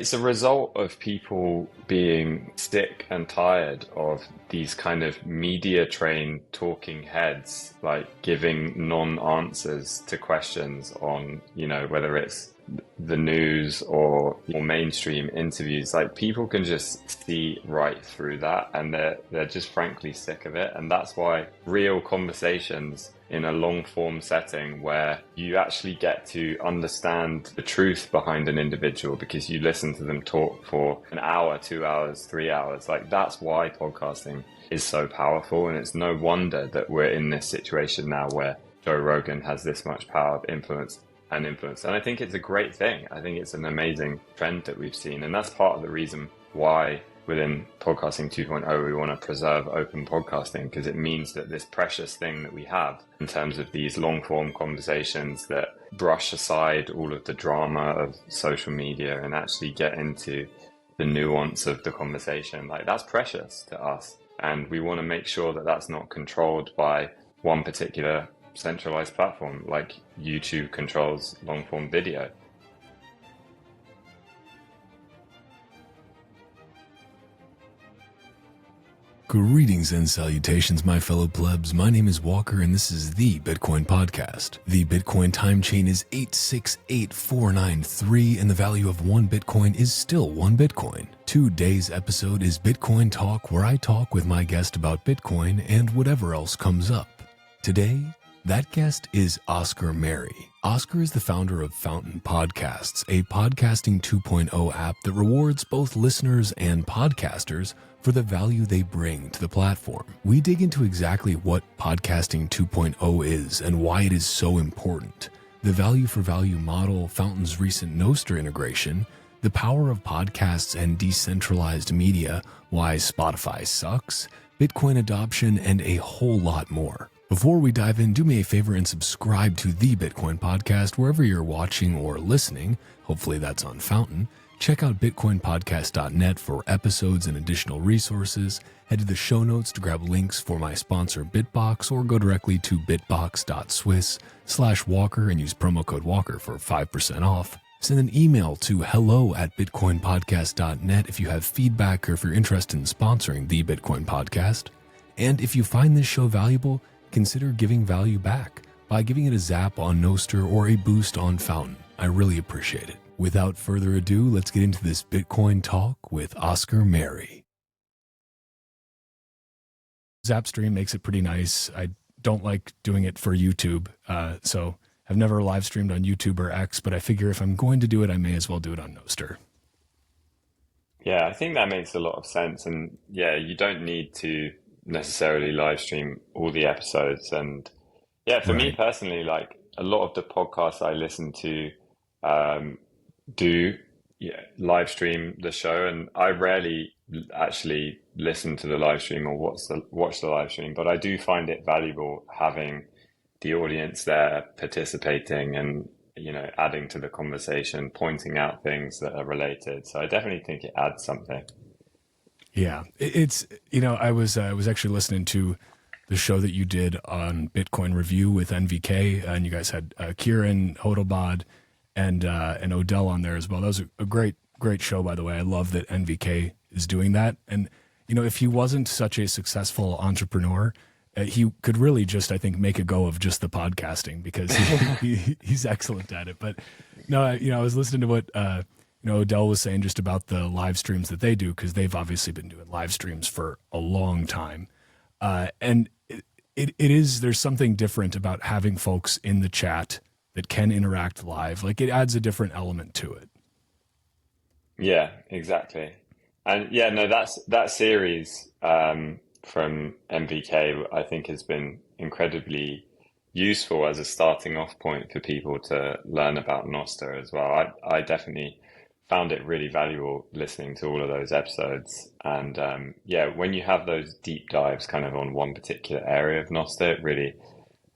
It's a result of people being sick and tired of these kind of media trained talking heads, like giving non-answers to questions on, whether it's the news or mainstream interviews. Like people can just see right through that, and they're just frankly sick of it. And that's why real conversations in a long form setting where you actually get to understand the truth behind an individual because you listen to them talk for an hour, 2 hours, 3 hours. Like that's why podcasting is so powerful. And it's no wonder that we're in this situation now where Joe Rogan has this much power of influence. And I think it's a great thing. I think it's an amazing trend that we've seen. And that's part of the reason why within Podcasting 2.0, we want to preserve open podcasting, because it means that this precious thing that we have in terms of these long form conversations that brush aside all of the drama of social media and actually get into the nuance of the conversation, like that's precious to us. And we want to make sure that that's not controlled by one particular centralized platform like YouTube controls long form video. Greetings and salutations, my fellow plebs. My name is Walker, and this is the Bitcoin Podcast. The Bitcoin time chain is 868493, and the value of one Bitcoin is still one Bitcoin. Today's episode is Bitcoin Talk, where I talk with my guest about Bitcoin and whatever else comes up. Today, that guest is Oscar Merry. Oscar is the founder of Fountain Podcasts, a podcasting 2.0 app that rewards both listeners and podcasters for the value they bring to the platform. We dig into exactly what podcasting 2.0 is and why it is so important, the value for value model, Fountain's recent Nostr integration, the power of podcasts and decentralized media, why Spotify sucks, Bitcoin adoption, and a whole lot more. Before we dive in, do me a favor and subscribe to the Bitcoin Podcast wherever you're watching or listening. Hopefully that's on Fountain. Check out bitcoinpodcast.net for episodes and additional resources. Head to the show notes to grab links for my sponsor Bitbox, or go directly to bitbox.swiss/Walker and use promo code Walker for 5% off. Send an email to hello@bitcoinpodcast.net if you have feedback or if you're interested in sponsoring the Bitcoin Podcast. And if you find this show valuable, consider giving value back by giving it a zap on Nostr or a boost on Fountain. I really appreciate it. Without further ado, let's get into this Bitcoin talk with Oscar Merry. Zapstream makes it pretty nice. I don't like doing it for YouTube, so I've never live streamed on YouTube or X, but I figure if I'm going to do it, I may as well do it on Nostr. Yeah, I think that makes a lot of sense. And yeah, you don't need to necessarily live stream all the episodes. And yeah, for me personally, like a lot of the podcasts I listen to do live stream the show, and I rarely actually listen to the live stream or watch the live stream, but I do find it valuable having the audience there participating and adding to the conversation, pointing out things that are related. So I definitely think it adds something. Yeah, it's I was actually listening to the show that you did on Bitcoin Review with NVK, and you guys had Kieran Hodlbod and Odell on there as well. That was a great show, by the way. I love that NVK is doing that. And if he wasn't such a successful entrepreneur, he could really just, I think, make a go of just the podcasting, because he's excellent at it. But no, I was listening to what Odell was saying just about the live streams that they do, because they've obviously been doing live streams for a long time. And there's something different about having folks in the chat that can interact live. Like, it adds a different element to it. Yeah, exactly. And yeah, no, that series from MVK, I think, has been incredibly useful as a starting off point for people to learn about Nostr as well. I definitely found it really valuable listening to all of those episodes. And yeah, when you have those deep dives kind of on one particular area of Nostr, it really,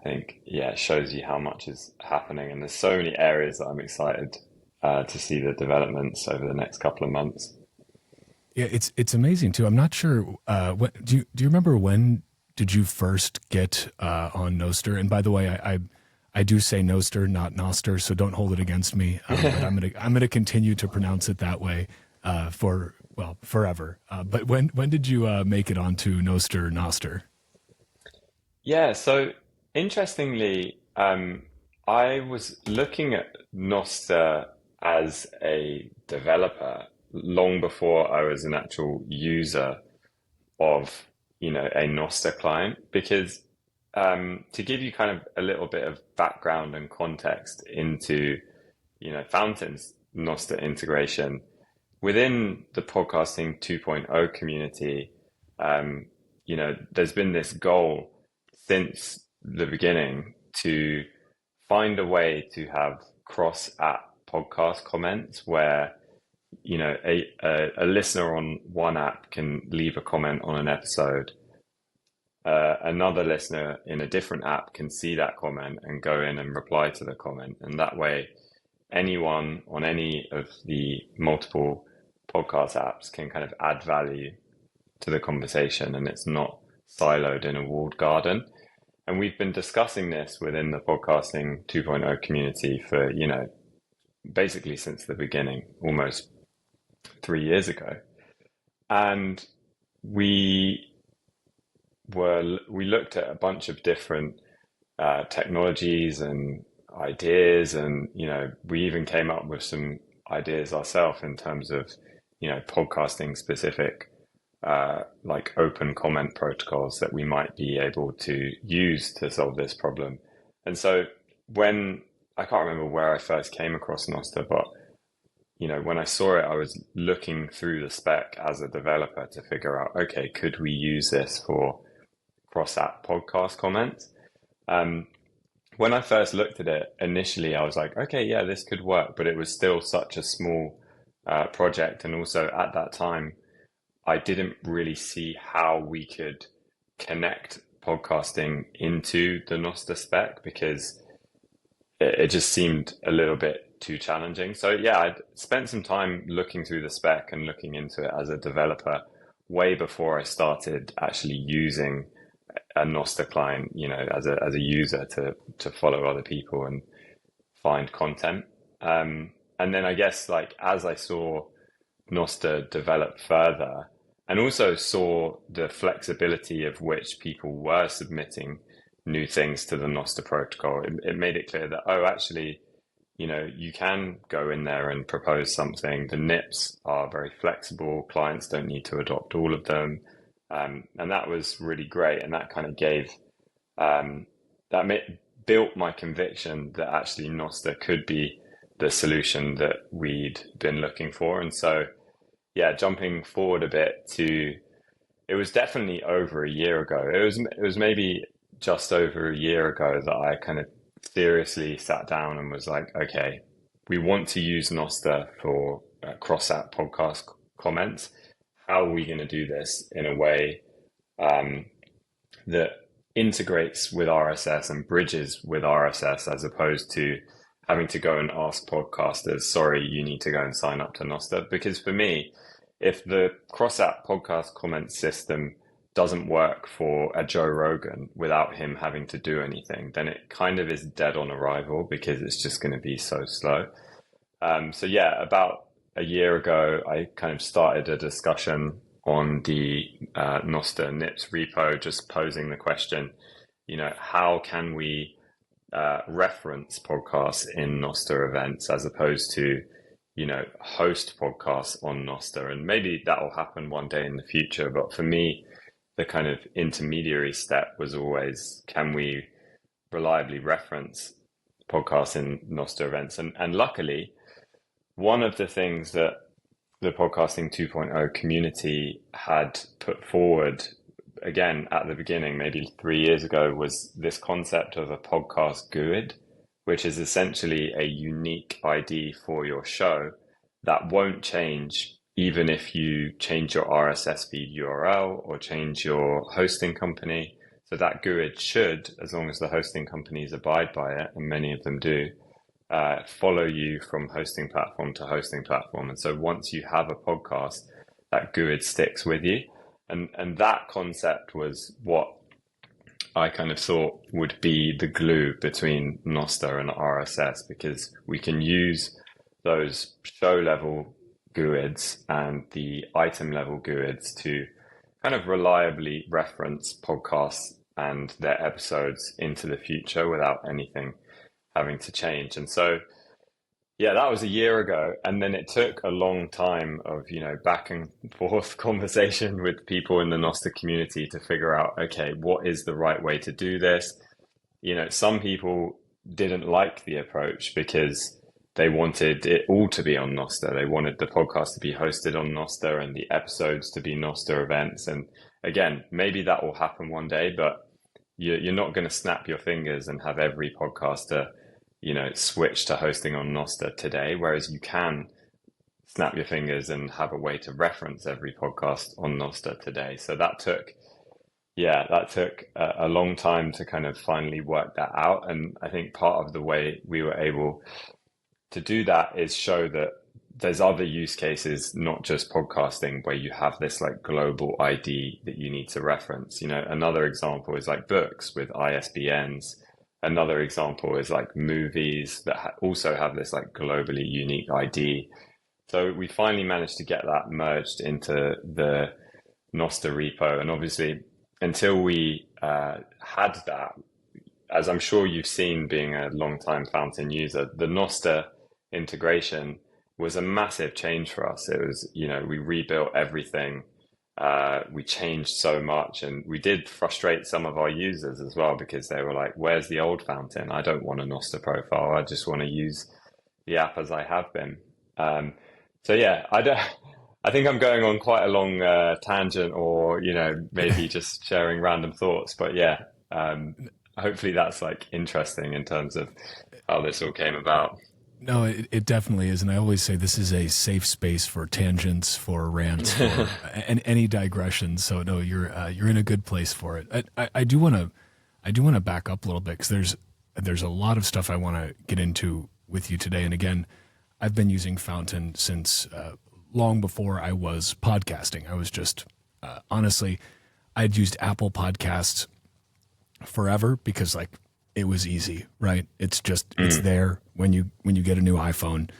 I think, it shows you how much is happening. And there's so many areas that I'm excited to see the developments over the next couple of months. Yeah, it's amazing too. I'm not sure. Do you remember when did you first get on Nostr? And by the way, I do say Nostr, not Nostr, so don't hold it against me. But I'm gonna continue to pronounce it that way for forever. But when did you make it onto Nostr? Yeah, so interestingly, I was looking at Nostr as a developer long before I was an actual user of, a Nostr client, because to give you kind of a little bit of background and context into, Fountain's Nostr integration within the podcasting 2.0 community, there's been this goal since the beginning to find a way to have cross-app podcast comments where, a listener on one app can leave a comment on an episode. Another listener in a different app can see that comment and go in and reply to the comment. And that way, anyone on any of the multiple podcast apps can kind of add value to the conversation, and it's not siloed in a walled garden. And we've been discussing this within the podcasting 2.0 community for, basically since the beginning, almost 3 years ago. And we looked at a bunch of different technologies and ideas, and we even came up with some ideas ourselves in terms of podcasting specific like open comment protocols that we might be able to use to solve this problem. And so when I can't remember where I first came across Nostr, but when I saw it, I was looking through the spec as a developer to figure out, okay, could we use this for cross-app podcast comments? When I first looked at it initially, I was like, okay, yeah, this could work, but it was still such a small project. And also at that time, I didn't really see how we could connect podcasting into the Nostr spec because it just seemed a little bit too challenging. So yeah, I'd spent some time looking through the spec and looking into it as a developer way before I started actually using a Nostr client, as a user to follow other people and find content. And then I guess like as I saw Nostr develop further and also saw the flexibility of which people were submitting new things to the Nostr protocol, it made it clear that, oh, actually, you can go in there and propose something. The NIPs are very flexible. Clients don't need to adopt all of them. And that was really great. And that kind of built my conviction that actually Nostr could be the solution that we'd been looking for. And so, yeah, jumping forward a bit it was definitely over a year ago. It was maybe just over a year ago that I kind of seriously sat down and was like, okay, we want to use Nostr for cross-app podcast comments. How are we going to do this in a way that integrates with RSS and bridges with RSS as opposed to having to go and ask podcasters, sorry, you need to go and sign up to Nostr? Because for me, if the cross-app podcast comment system doesn't work for a Joe Rogan without him having to do anything, then it kind of is dead on arrival because it's just going to be so slow. So yeah, about a year ago, I kind of started a discussion on the Nostr NIPS repo, just posing the question, how can we reference podcasts in Nostr events as opposed to, host podcasts on Nostr? And maybe that will happen one day in the future. But for me, the kind of intermediary step was always, can we reliably reference podcasts in Nostr events? And luckily, one of the things that the podcasting 2.0 community had put forward, again, at the beginning, maybe 3 years ago, was this concept of a podcast GUID, which is essentially a unique ID for your show that won't change even if you change your RSS feed URL or change your hosting company. So that GUID should, as long as the hosting companies abide by it, and many of them do, follow you from hosting platform to hosting platform. And so once you have a podcast, that GUID sticks with you. And that concept was what I kind of thought would be the glue between Nostr and RSS, because we can use those show level GUIDs and the item level GUIDs to kind of reliably reference podcasts and their episodes into the future without anything having to change. And so, yeah, that was a year ago. And then it took a long time of, back and forth conversation with people in the Nostr community to figure out, okay, what is the right way to do this? Some people didn't like the approach because they wanted it all to be on Nostr. They wanted the podcast to be hosted on Nostr and the episodes to be Nostr events. And again, maybe that will happen one day, but you're not going to snap your fingers and have every podcaster switch to hosting on Nostr today, whereas you can snap your fingers and have a way to reference every podcast on Nostr today. So that took a long time to kind of finally work that out. And I think part of the way we were able to do that is show that there's other use cases, not just podcasting, where you have this like global ID that you need to reference. Another example is like books with ISBNs. Another example is like movies that also have this like globally unique ID. So we finally managed to get that merged into the Nostr repo. And obviously, until we had that, as I'm sure you've seen being a long-time Fountain user, the Nostr integration was a massive change for us. It was, we rebuilt everything. We changed so much, and we did frustrate some of our users as well, because they were like, where's the old Fountain? I don't want a Nostr profile. I just want to use the app as I have been. So yeah, I think I'm going on quite a long tangent, or, maybe just sharing random thoughts, but yeah, hopefully that's like interesting in terms of how this all came about. No, it definitely is, and I always say this is a safe space for tangents, for rants, for and any digressions. So no, you're in a good place for it. I do want to back up a little bit, because there's a lot of stuff I want to get into with you today. And again, I've been using Fountain since long before I was podcasting. I was just honestly, I'd used Apple Podcasts forever because like it was easy, right? It's there when you get a new iPhone.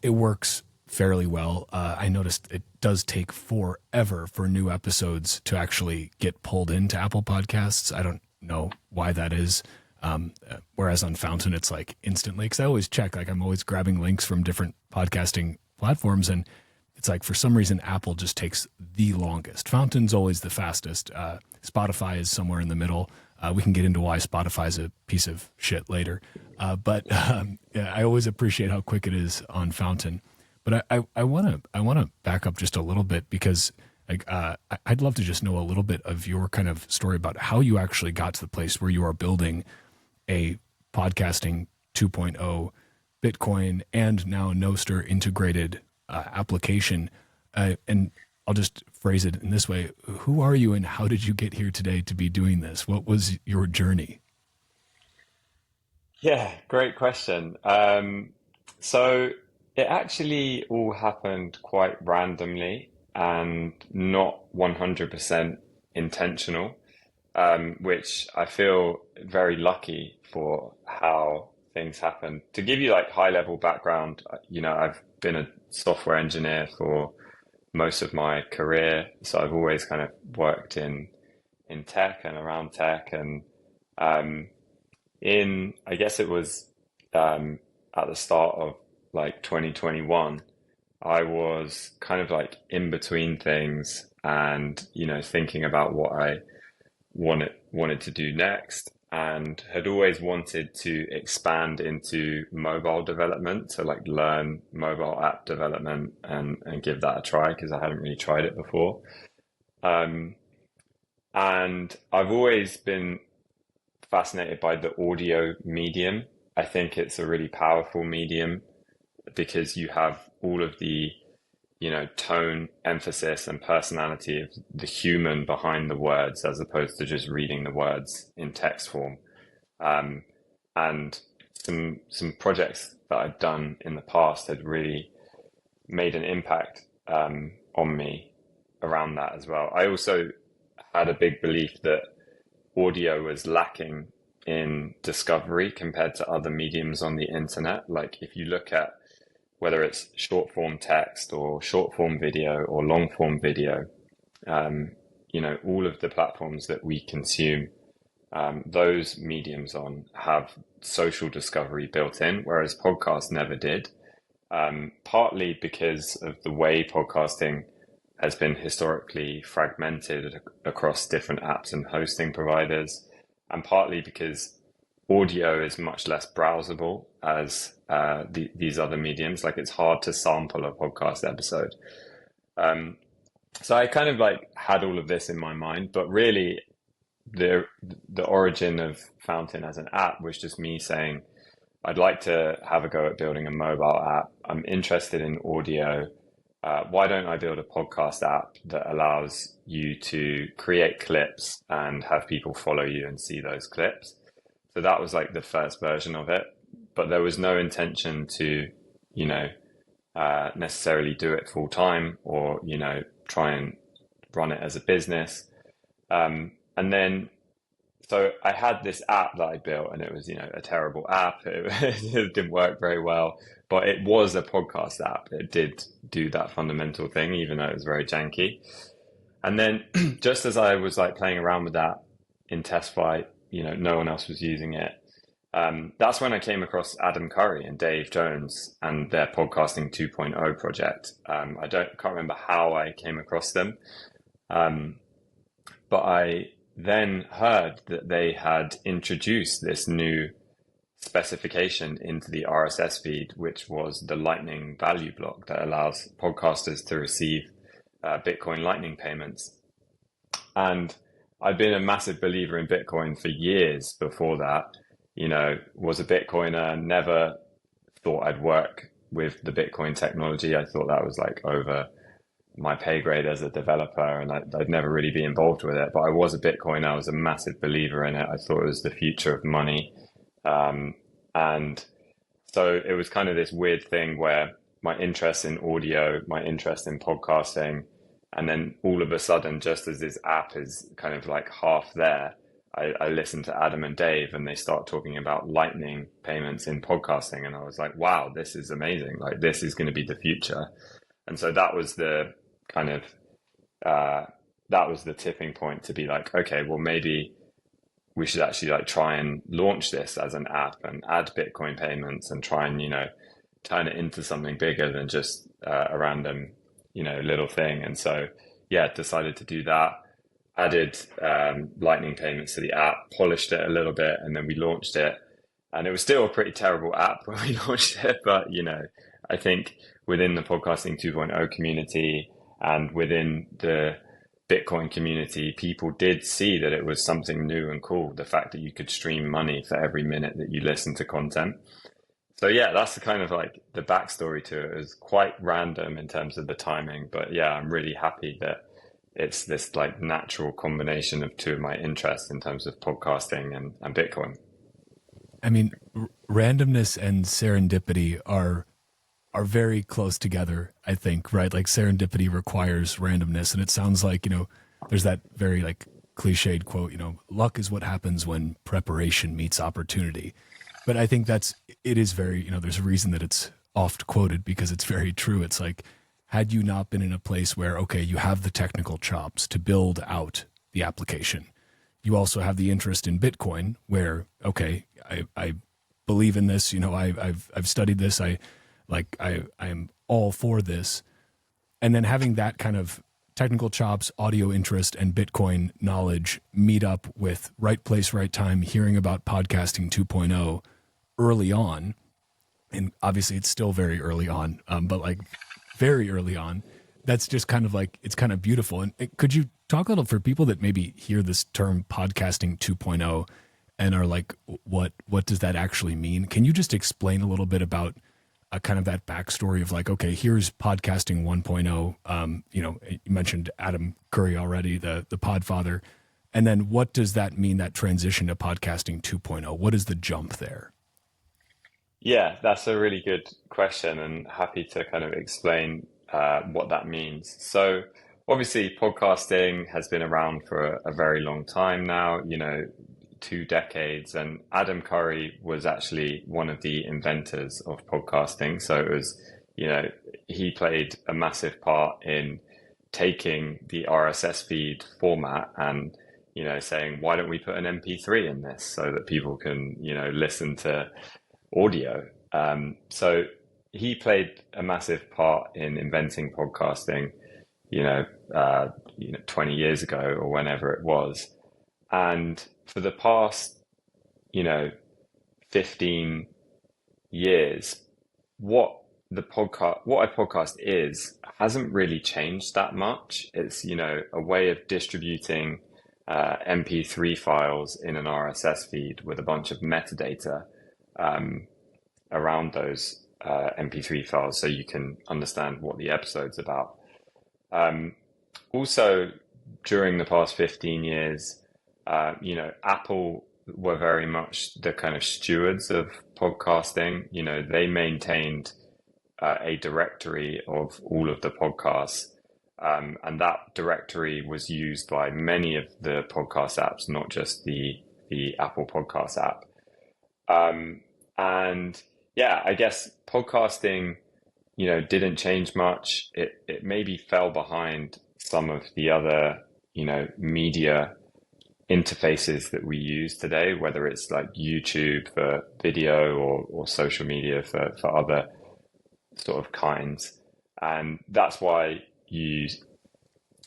It works fairly well. I noticed it does take forever for new episodes to actually get pulled into Apple Podcasts. I don't know why that is. Whereas on Fountain, it's like instantly, because I always check, like I'm always grabbing links from different podcasting platforms, and it's like for some reason Apple just takes the longest. Fountain's always the fastest. Spotify is somewhere in the middle. We can get into why Spotify's a piece of shit later. But yeah, I always appreciate how quick it is on Fountain. But I want to back up just a little bit, because I'd love to just know a little bit of your kind of story about how you actually got to the place where you are building a podcasting 2.0 Bitcoin and now Nostr integrated application. And I'll just phrase it in this way. Who are you and how did you get here today to be doing this? What was your journey? Yeah, great question. So it actually all happened quite randomly and not 100% intentional, which I feel very lucky for how things happen. To give you like high level background, I've been a software engineer for most of my career. So I've always kind of worked in tech and around tech. And I guess it was at the start of like 2021, I was kind of like in between things and, thinking about what I wanted to do next, and had always wanted to expand into mobile development, to like learn mobile app development and give that a try, because I hadn't really tried it before. And I've always been fascinated by the audio medium. I think it's a really powerful medium because you have all of the, tone, emphasis, and personality of the human behind the words, as opposed to just reading the words in text form. And some projects that I've done in the past had really made an impact on me around that as well. I also had a big belief that audio was lacking in discovery compared to other mediums on the internet. Like if you look at whether it's short form text or short form video or long form video, all of the platforms that we consume, those mediums on have social discovery built in, whereas podcasts never did. Partly because of the way podcasting has been historically fragmented across different apps and hosting providers, and partly because audio is much less browsable as these other mediums. Like it's hard to sample a podcast episode. So I kind of like had all of this in my mind, but really the origin of Fountain as an app was just me saying, I'd like to have a go at building a mobile app. I'm interested in audio. Why don't I build a podcast app that allows you to create clips and have people follow you and see those clips? So that was like the first version of it, but there was no intention to, necessarily do it full time or, try and run it as a business. And then, so I had this app that I built and it was, a terrible app. It didn't work very well, but it was a podcast app. It did do that fundamental thing, even though it was very janky. And then just as I was like playing around with that in test flight, no one else was using it. That's when I came across Adam Curry and Dave Jones and their Podcasting 2.0 project. I can't remember how I came across them. But I then heard that they had introduced this new specification into the RSS feed, which was the Lightning value block that allows podcasters to receive Bitcoin Lightning payments. And I've been a massive believer in Bitcoin for years before that, was a Bitcoiner, never thought I'd work with the Bitcoin technology. I thought that was like over my pay grade as a developer, and I'd never really be involved with it. But I was a Bitcoiner. I was a massive believer in it. I thought it was the future of money. And so it was kind of this weird thing where my interest in audio, my interest in podcasting, and then all of a sudden, just as this app is kind of like half there, I listened to Adam and Dave and they start talking about Lightning payments in podcasting. And I was like, wow, this is amazing. Like this is going to be the future. And so that was the kind of, that was the tipping point to be like, okay, well, maybe we should actually like try and launch this as an app and add Bitcoin payments and try and, turn it into something bigger than just a random, little thing. And so, yeah, decided to do that, added Lightning payments to the app, polished it a little bit, and then we launched it. And it was still a pretty terrible app when we launched it. But, I think within the Podcasting 2.0 community and within the Bitcoin community, people did see that it was something new and cool. The fact that you could stream money for every minute that you listen to content. So yeah, that's the kind of like the backstory to it. It was quite random in terms of the timing, but yeah, I'm really happy that it's this like natural combination of two of my interests in terms of podcasting and Bitcoin. I mean, randomness and serendipity are very close together, I think, right? Like serendipity requires randomness. And it sounds like, there's that very like cliched quote, luck is what happens when preparation meets opportunity. But I think it is very, there's a reason that it's oft quoted because it's very true. It's like, had you not been in a place where, okay, you have the technical chops to build out the application, you also have the interest in Bitcoin where, okay, I believe in this, I've studied this. I'm all for this. And then having that kind of technical chops, audio interest, and Bitcoin knowledge meet up with right place, right time, hearing about podcasting 2.0 early on. And obviously it's still very early on, but like very early on, that's just kind of like, it's kind of beautiful. And could you talk a little for people that maybe hear this term podcasting 2.0 and are like, what does that actually mean? Can you just explain a little bit about kind of that backstory of like, okay, here's podcasting 1.0. You mentioned Adam Curry already, the podfather. And then what does that mean, that transition to podcasting 2.0? What is the jump there? Yeah, that's a really good question and happy to kind of explain what that means. So obviously podcasting has been around for a very long time now, 2 decades. And Adam Curry was actually one of the inventors of podcasting. So it was, he played a massive part in taking the RSS feed format and, saying, why don't we put an MP3 in this so that people can, listen to audio. So he played a massive part in inventing podcasting, 20 years ago or whenever it was. And for the past, 15 years, what a podcast is hasn't really changed that much. It's, a way of distributing MP3 files in an RSS feed with a bunch of metadata around those MP3 files so you can understand what the episode's about. Also, during the past 15 years, Apple were very much the kind of stewards of podcasting. They maintained a directory of all of the podcasts. And that directory was used by many of the podcast apps, not just the Apple Podcast app. And yeah, I guess podcasting, didn't change much. It maybe fell behind some of the other, media interfaces that we use today, whether it's like YouTube for video or social media for other sort of kinds. And that's why you've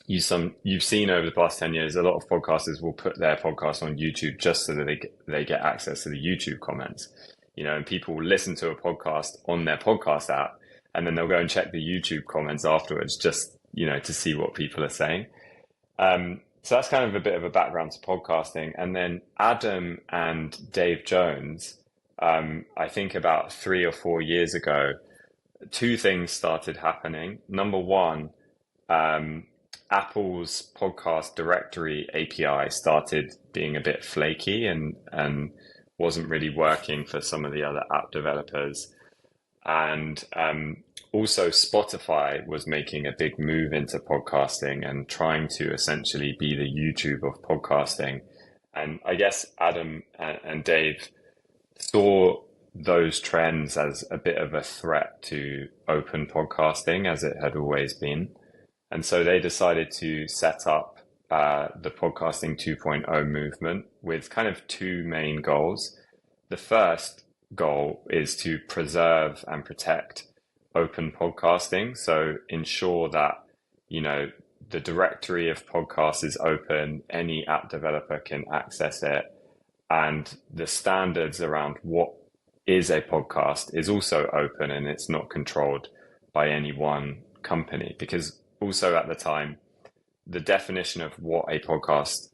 seen over the past 10 years, a lot of podcasters will put their podcast on YouTube just so that they get access to the YouTube comments, and people will listen to a podcast on their podcast app, and then they'll go and check the YouTube comments afterwards just, to see what people are saying. So that's kind of a bit of a background to podcasting. And then Adam and Dave Jones, I think about 3 or 4 years ago, two things started happening. Number one, Apple's podcast directory API started being a bit flaky and wasn't really working for some of the other app developers. And also Spotify was making a big move into podcasting and trying to essentially be the YouTube of podcasting. And I guess Adam and Dave saw those trends as a bit of a threat to open podcasting, as it had always been. And so they decided to set up the Podcasting 2.0 movement with kind of two main goals. The first goal is to preserve and protect open podcasting. So ensure that, the directory of podcasts is open, any app developer can access it, and the standards around what is a podcast is also open and it's not controlled by any one company. Because also at the time, the definition of what a podcast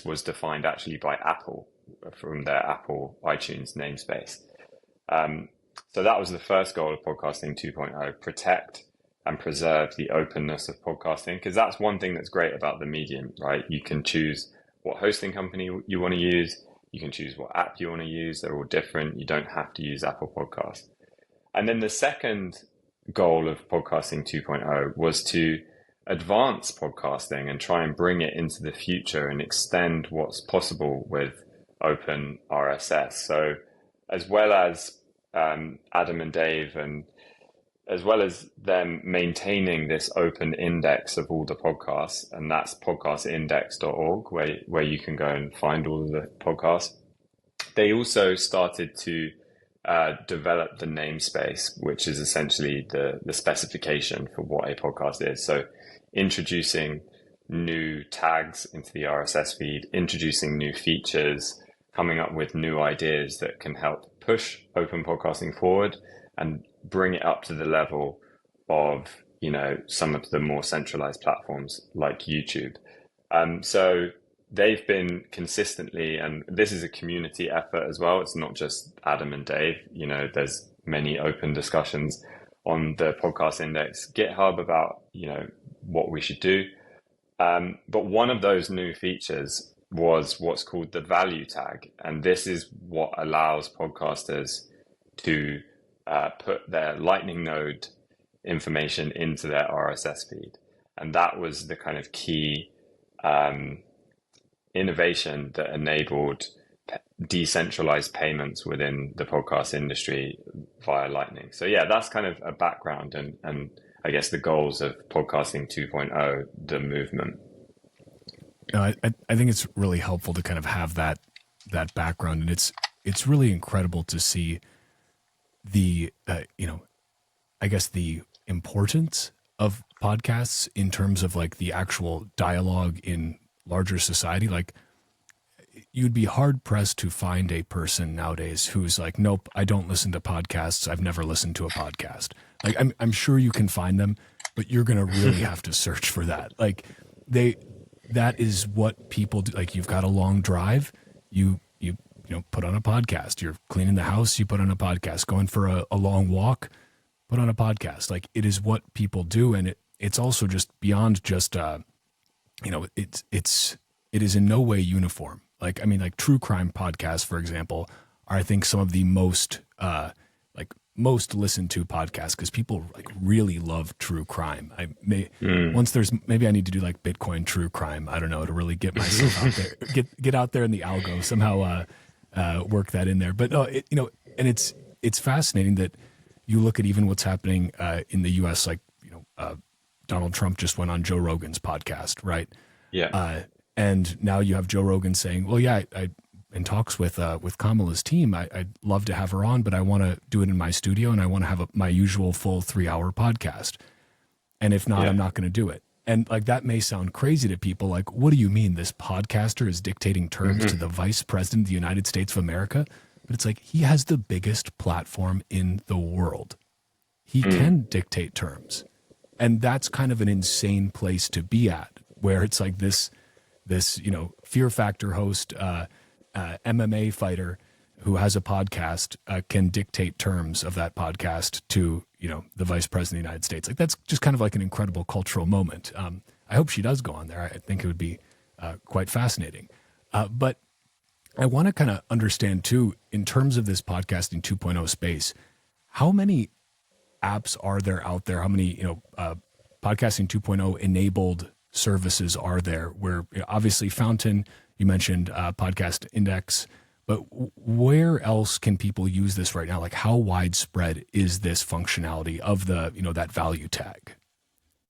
was defined actually by Apple from their Apple iTunes namespace. So that was the first goal of Podcasting 2.0, protect and preserve the openness of podcasting, because that's one thing that's great about the medium, right? You can choose what hosting company you want to use. You can choose what app you want to use. They're all different. You don't have to use Apple Podcasts. And then the second goal of Podcasting 2.0 was to advance podcasting and try and bring it into the future and extend what's possible with open RSS. So as well as Adam and Dave, and as well as them maintaining this open index of all the podcasts, and that's podcastindex.org, where you can go and find all of the podcasts. They also started to develop the namespace, which is essentially the specification for what a podcast is. So introducing new tags into the RSS feed, introducing new features, coming up with new ideas that can help push open podcasting forward and bring it up to the level of, some of the more centralized platforms like YouTube. So they've been consistently, and this is a community effort as well. It's not just Adam and Dave. There's many open discussions on the Podcast Index GitHub about, what we should do. But one of those new features was what's called the value tag. And this is what allows podcasters to put their Lightning node information into their RSS feed. And that was the kind of key um, innovation that enabled decentralized payments within the podcast industry via Lightning. So yeah, that's kind of a background and I guess the goals of podcasting 2.0, the movement. I think it's really helpful to kind of have that background, and it's really incredible to see the I guess the importance of podcasts in terms of like the actual dialogue in larger society. Like, you'd be hard pressed to find a person nowadays who's like, nope, I don't listen to podcasts. I've never listened to a podcast. Like, I'm sure you can find them, but you're going to really have to search for that. Like, that is what people do. Like, you've got a long drive, you put on a podcast. You're cleaning the house, you put on a podcast. Going for a long walk, put on a podcast. Like, it is what people do, and it's also just beyond just it is in no way uniform. Like, I mean, like true crime podcasts, for example, are I think some of the most most listened to podcasts because people like really love true crime. Maybe I need to do like Bitcoin true crime. I don't know, to really get myself out there, get out there in the algo somehow, work that in there. But no, and it's fascinating that you look at even what's happening in the U.S. Like, Donald Trump just went on Joe Rogan's podcast, right? Yeah. And now you have Joe Rogan saying, well, yeah, I in talks with Kamala's team, I'd love to have her on, but I want to do it in my studio and I want to have my usual full 3-hour podcast. And if not, I'm not going to do it. And like, that may sound crazy to people. Like, what do you mean this podcaster is dictating terms to the vice president of the United States of America? But it's like, he has the biggest platform in the world. He can dictate terms. And that's kind of an insane place to be at, where it's like this Fear Factor host, MMA fighter who has a podcast can dictate terms of that podcast to the vice president of the United States. Like, that's just kind of like an incredible cultural moment. I hope she does go on there. I think it would be quite fascinating. But I want to kind of understand too, in terms of this podcasting 2.0 space, how many apps are there out there? How many podcasting 2.0 enabled services are there? Where obviously Fountain, you mentioned Podcast Index, but where else can people use this right now? Like, how widespread is this functionality of the that value tag?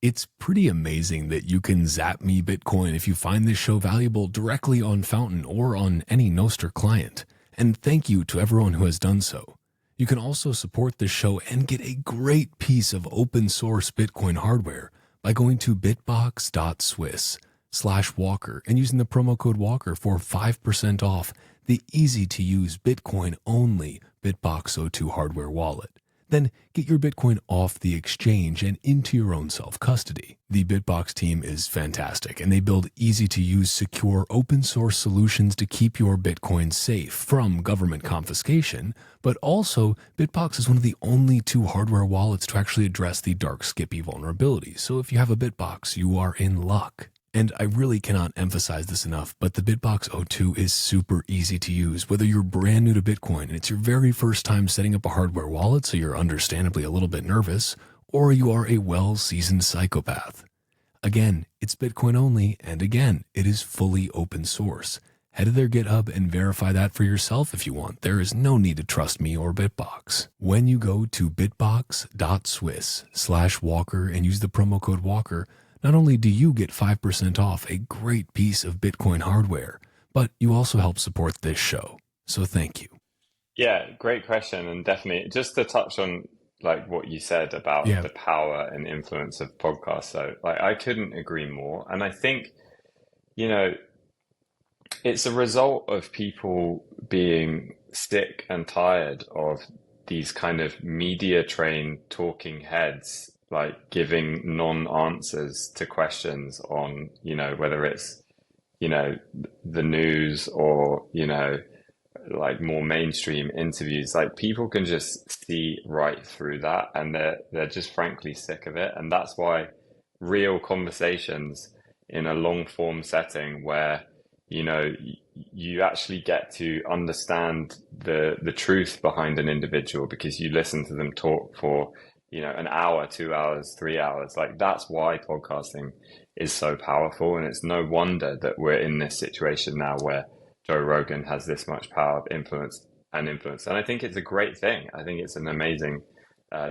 It's pretty amazing that you can zap me Bitcoin if you find this show valuable directly on Fountain or on any Nostr client. And thank you to everyone who has done so. You can also support this show and get a great piece of open source Bitcoin hardware by going to bitbox.swiss/Walker and using the promo code Walker for 5% off the easy-to-use Bitcoin-only BitBox02 hardware wallet. Then get your Bitcoin off the exchange and into your own self-custody. The Bitbox team is fantastic, and they build easy-to-use, secure, open-source solutions to keep your Bitcoin safe from government confiscation, but also Bitbox is one of the only 2 hardware wallets to actually address the dark Skippy vulnerability. So if you have a Bitbox, you are in luck. And I really cannot emphasize this enough, but the BitBox02 is super easy to use. Whether you're brand new to Bitcoin and it's your very first time setting up a hardware wallet, so you're understandably a little bit nervous, or you are a well-seasoned psychopath. Again, it's Bitcoin only, and again, it is fully open source. Head to their GitHub and verify that for yourself if you want. There is no need to trust me or Bitbox. When you go to bitbox.swiss/Walker and use the promo code Walker, not only do you get 5% off a great piece of Bitcoin hardware, but you also help support this show. So thank you. Yeah, great question. And definitely just to touch on like what you said about the power and influence of podcasts. So like, I couldn't agree more. And I think, it's a result of people being sick and tired of these kind of media trained talking heads, like giving non-answers to questions on, whether it's, the news or, like more mainstream interviews. Like, people can just see right through that, and they're just frankly sick of it. And that's why real conversations in a long form setting where, you actually get to understand the truth behind an individual because you listen to them talk for, an hour, 2 hours, 3 hours. Like that's why podcasting is so powerful. And it's no wonder that we're in this situation now where Joe Rogan has this much power of influence. And I think it's a great thing. I think it's an amazing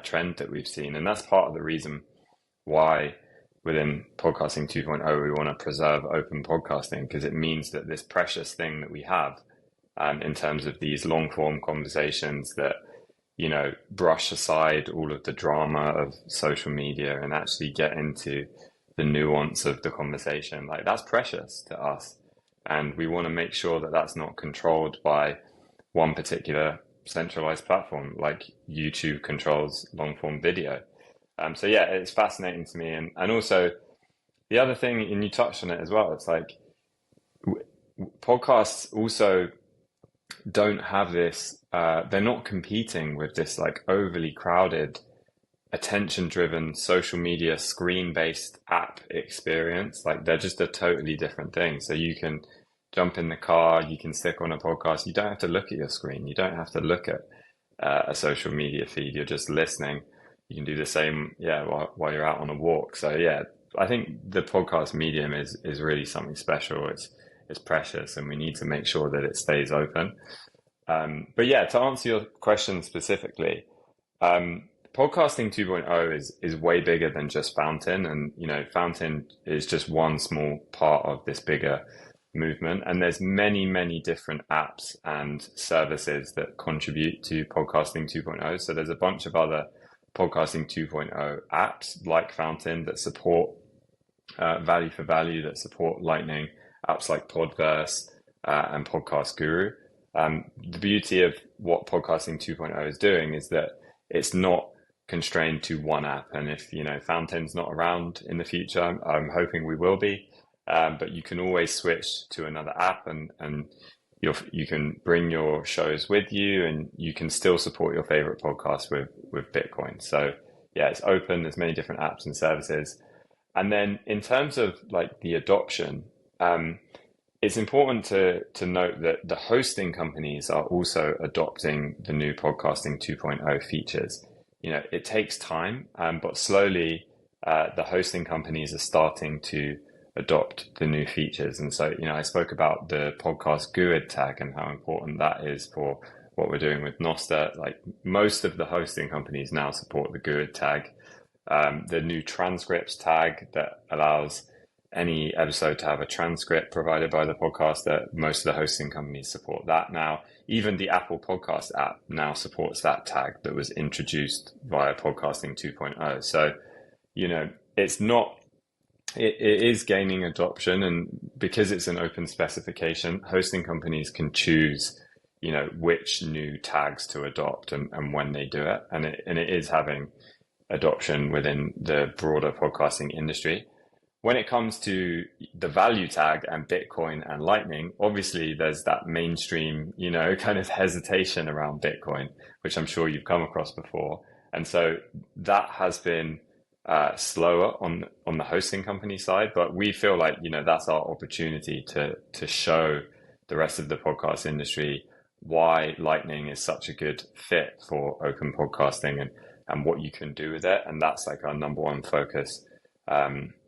trend that we've seen. And that's part of the reason why within podcasting 2.0, we want to preserve open podcasting, because it means that this precious thing that we have in terms of these long form conversations that, brush aside all of the drama of social media and actually get into the nuance of the conversation, like that's precious to us. And we want to make sure that that's not controlled by one particular centralized platform like YouTube controls long form video. So yeah, it's fascinating to me. And also the other thing, and you touched on it as well, it's like podcasts also don't have this, they're not competing with this like overly crowded, attention driven social media screen based app experience. Like they're just a totally different thing. So you can jump in the car, you can stick on a podcast, you don't have to look at your screen, you don't have to look at a social media feed, you're just listening. You can do the same, while you're out on a walk. So yeah, I think the podcast medium is really something special. It's precious, and we need to make sure that it stays open. But yeah, to answer your question specifically, podcasting 2.0 is way bigger than just Fountain, and Fountain is just one small part of this bigger movement. And there's many different apps and services that contribute to podcasting 2.0. So there's a bunch of other podcasting 2.0 apps like Fountain that support value for value, that support Lightning, apps like Podverse and Podcast Guru. The beauty of what podcasting 2.0 is doing is that it's not constrained to one app. And if Fountain's not around in the future, I'm hoping we will be, but you can always switch to another app, and you can bring your shows with you, and you can still support your favorite podcast with Bitcoin. So yeah, it's open. There's many different apps and services. And then in terms of like the adoption, it's important to note that the hosting companies are also adopting the new podcasting 2.0 features. It takes time, but slowly the hosting companies are starting to adopt the new features. And so, I spoke about the podcast GUID tag and how important that is for what we're doing with Nostr. Like most of the hosting companies now support the GUID tag. The new transcripts tag that allows any episode to have a transcript provided by the podcaster. Most of the hosting companies support that now. Even the Apple Podcast app now supports that tag that was introduced via podcasting 2.0. So, it's not, it is gaining adoption, and because it's an open specification, hosting companies can choose, which new tags to adopt and when they do it. And it is having adoption within the broader podcasting industry. When it comes to the value tag and Bitcoin and Lightning, obviously there's that mainstream, kind of hesitation around Bitcoin, which I'm sure you've come across before. And so that has been slower on the hosting company side, but we feel like that's our opportunity to show the rest of the podcast industry why Lightning is such a good fit for open podcasting and what you can do with it. And that's like our number one focus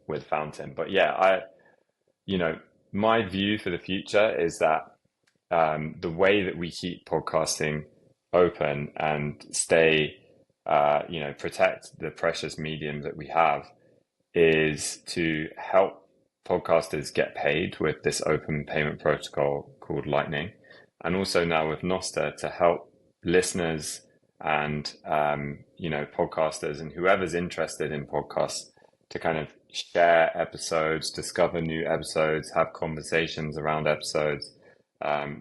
with Fountain. But yeah, my view for the future is that the way that we keep podcasting open and stay protect the precious medium that we have is to help podcasters get paid with this open payment protocol called Lightning. And also now with Nostr to help listeners and, podcasters and whoever's interested in podcasts to kind of share episodes, discover new episodes, have conversations around episodes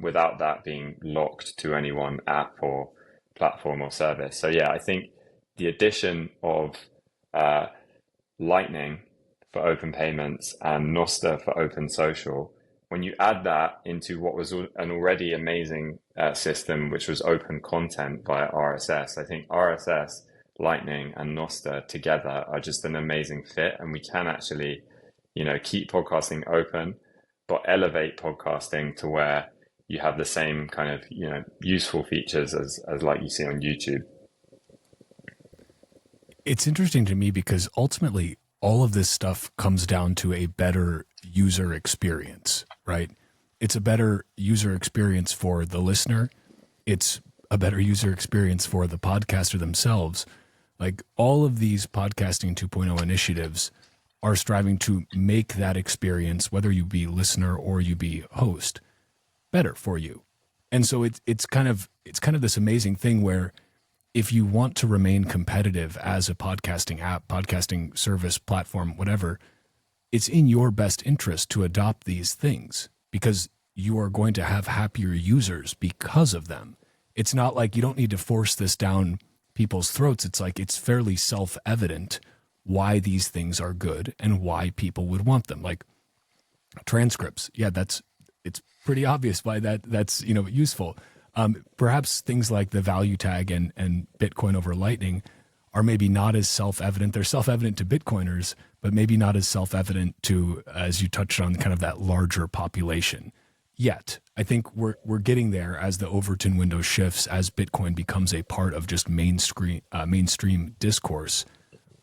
without that being locked to any one app or platform or service. So yeah, I think the addition of Lightning for open payments and Nostr for open social, when you add that into what was an already amazing system, which was open content via RSS, I think RSS, Lightning and Nostr together are just an amazing fit. And we can actually, keep podcasting open, but elevate podcasting to where you have the same kind of, useful features as like you see on YouTube. It's interesting to me because ultimately all of this stuff comes down to a better user experience, right? It's a better user experience for the listener. It's a better user experience for the podcaster themselves. Like all of these podcasting 2.0 initiatives are striving to make that experience, whether you be listener or you be host, better for you. And so it's kind of this amazing thing where if you want to remain competitive as a podcasting app, podcasting service, platform, whatever, it's in your best interest to adopt these things because you are going to have happier users because of them. It's not like you don't need to force this down people's throats. It's like it's fairly self-evident why these things are good and why people would want them. Like transcripts. Yeah, it's pretty obvious why that's useful. Perhaps things like the value tag and Bitcoin over Lightning are maybe not as self-evident. They're self-evident to Bitcoiners, but maybe not as self-evident to, as you touched on, kind of that larger population. Yet, I think we're getting there as the Overton window shifts, as Bitcoin becomes a part of just mainstream discourse.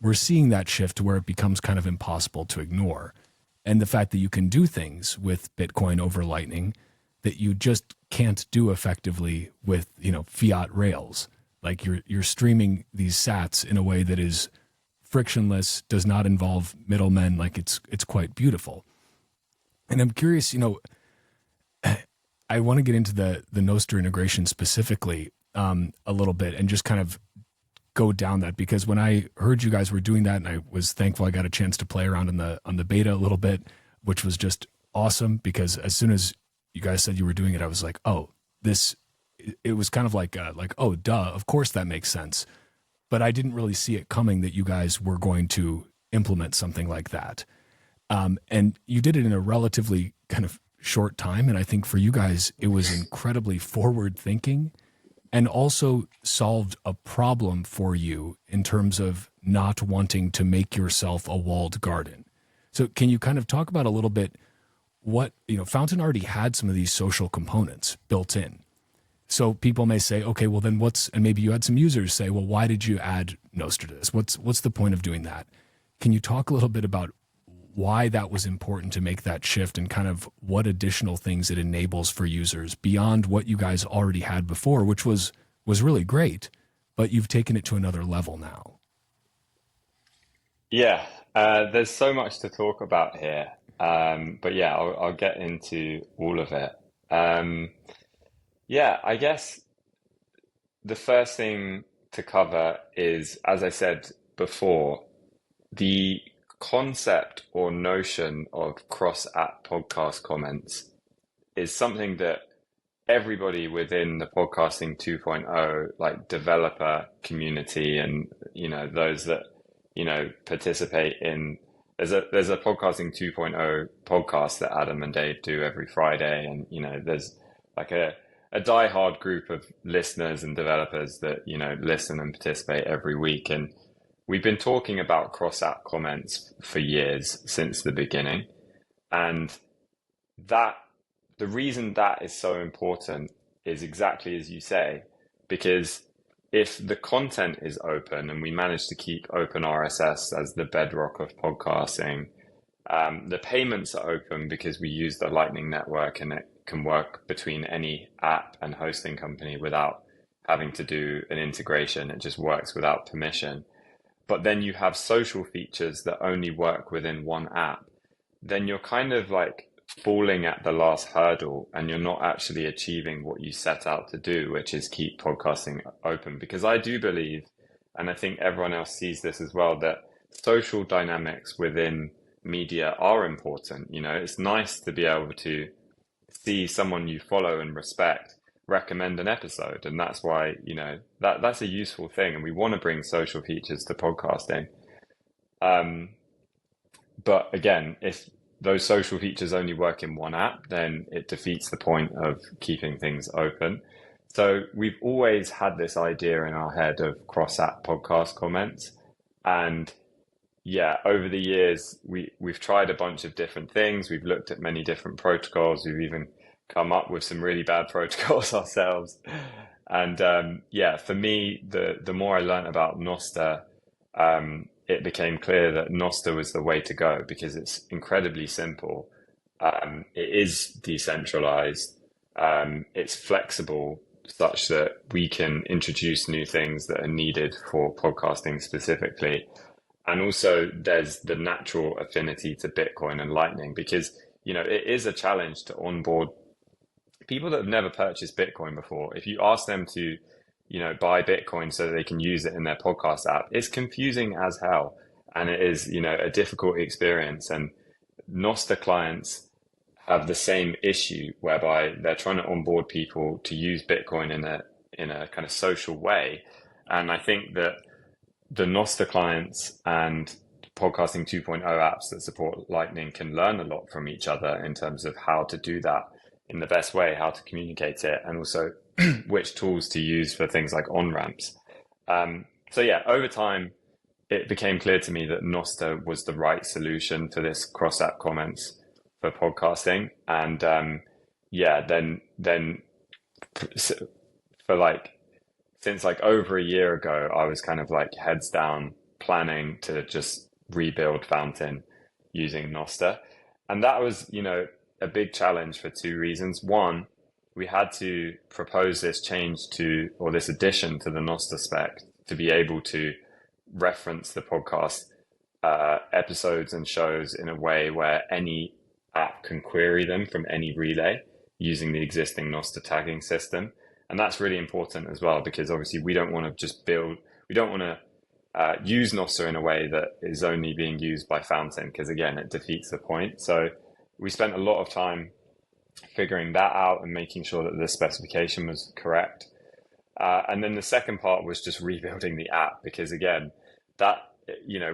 We're seeing that shift to where it becomes kind of impossible to ignore. And the fact that you can do things with Bitcoin over Lightning that you just can't do effectively with, fiat rails. Like you're streaming these sats in a way that is frictionless, does not involve middlemen. Like it's quite beautiful. And I'm curious, I want to get into the Nostr integration specifically a little bit and just kind of go down that, because when I heard you guys were doing that, and I was thankful I got a chance to play around on the beta a little bit, which was just awesome, because as soon as you guys said you were doing it, I was like, oh, it was kind of like, oh, duh, of course that makes sense. But I didn't really see it coming that you guys were going to implement something like that. And you did it in a relatively kind of short time. And I think for you guys, it was incredibly forward thinking and also solved a problem for you in terms of not wanting to make yourself a walled garden. So can you kind of talk about a little bit what, Fountain already had some of these social components built in. So people may say, okay, well then and maybe you had some users say, well, why did you add Nostr to this? What's the point of doing that? Can you talk a little bit about why that was important to make that shift and kind of what additional things it enables for users beyond what you guys already had before, which was really great, but you've taken it to another level now? Yeah, there's so much to talk about here. But yeah, I'll get into all of it. Yeah, I guess the first thing to cover is, as I said before, the concept or notion of cross-app podcast comments is something that everybody within the podcasting 2.0, like developer community and, those that, participate in, there's a podcasting 2.0 podcast that Adam and Dave do every Friday. And, there's like a diehard group of listeners and developers that, listen and participate every week. And we've been talking about cross-app comments for years, since the beginning. And the reason that is so important is exactly as you say, because if the content is open and we manage to keep open RSS as the bedrock of podcasting, the payments are open because we use the Lightning Network and it can work between any app and hosting company without having to do an integration. It just works without permission. But then you have social features that only work within one app. Then you're kind of like falling at the last hurdle and you're not actually achieving what you set out to do, which is keep podcasting open. Because I do believe, and I think everyone else sees this as well, that social dynamics within media are important. It's nice to be able to see someone you follow and respect recommend an episode, and that's why that's a useful thing, and we want to bring social features to podcasting. But again, if those social features only work in one app, then it defeats the point of keeping things open. So we've always had this idea in our head of cross-app podcast comments. And yeah, over the years, we've tried a bunch of different things. We've looked at many different protocols. We've even come up with some really bad protocols ourselves. And yeah, for me, the more I learned about Nostr, it became clear that Nostr was the way to go because it's incredibly simple. It is decentralized. It's flexible such that we can introduce new things that are needed for podcasting specifically. And also there's the natural affinity to Bitcoin and Lightning because, it is a challenge to onboard people that have never purchased Bitcoin before. If you ask them to, buy Bitcoin so that they can use it in their podcast app, it's confusing as hell. And it is, a difficult experience. And Nostr clients have the same issue whereby they're trying to onboard people to use Bitcoin in a kind of social way. And I think that the Nostr clients and podcasting 2.0 apps that support Lightning can learn a lot from each other in terms of how to do that in the best way, how to communicate it, and also which tools to use for things like on-ramps. So yeah, over time, it became clear to me that Nostr was the right solution for this cross-app comments for podcasting. And then for since over a year ago, I was kind of heads down planning to just rebuild Fountain using Nostr. And that was, a big challenge for two reasons. One, we had to propose this this addition to the Nostr spec to be able to reference the podcast episodes and shows in a way where any app can query them from any relay using the existing Nostr tagging system. And that's really important as well, because obviously we don't want to use Nostr in a way that is only being used by Fountain, because again, it defeats the point. So we spent a lot of time figuring that out and making sure that the specification was correct. And then the second part was just rebuilding the app, because again,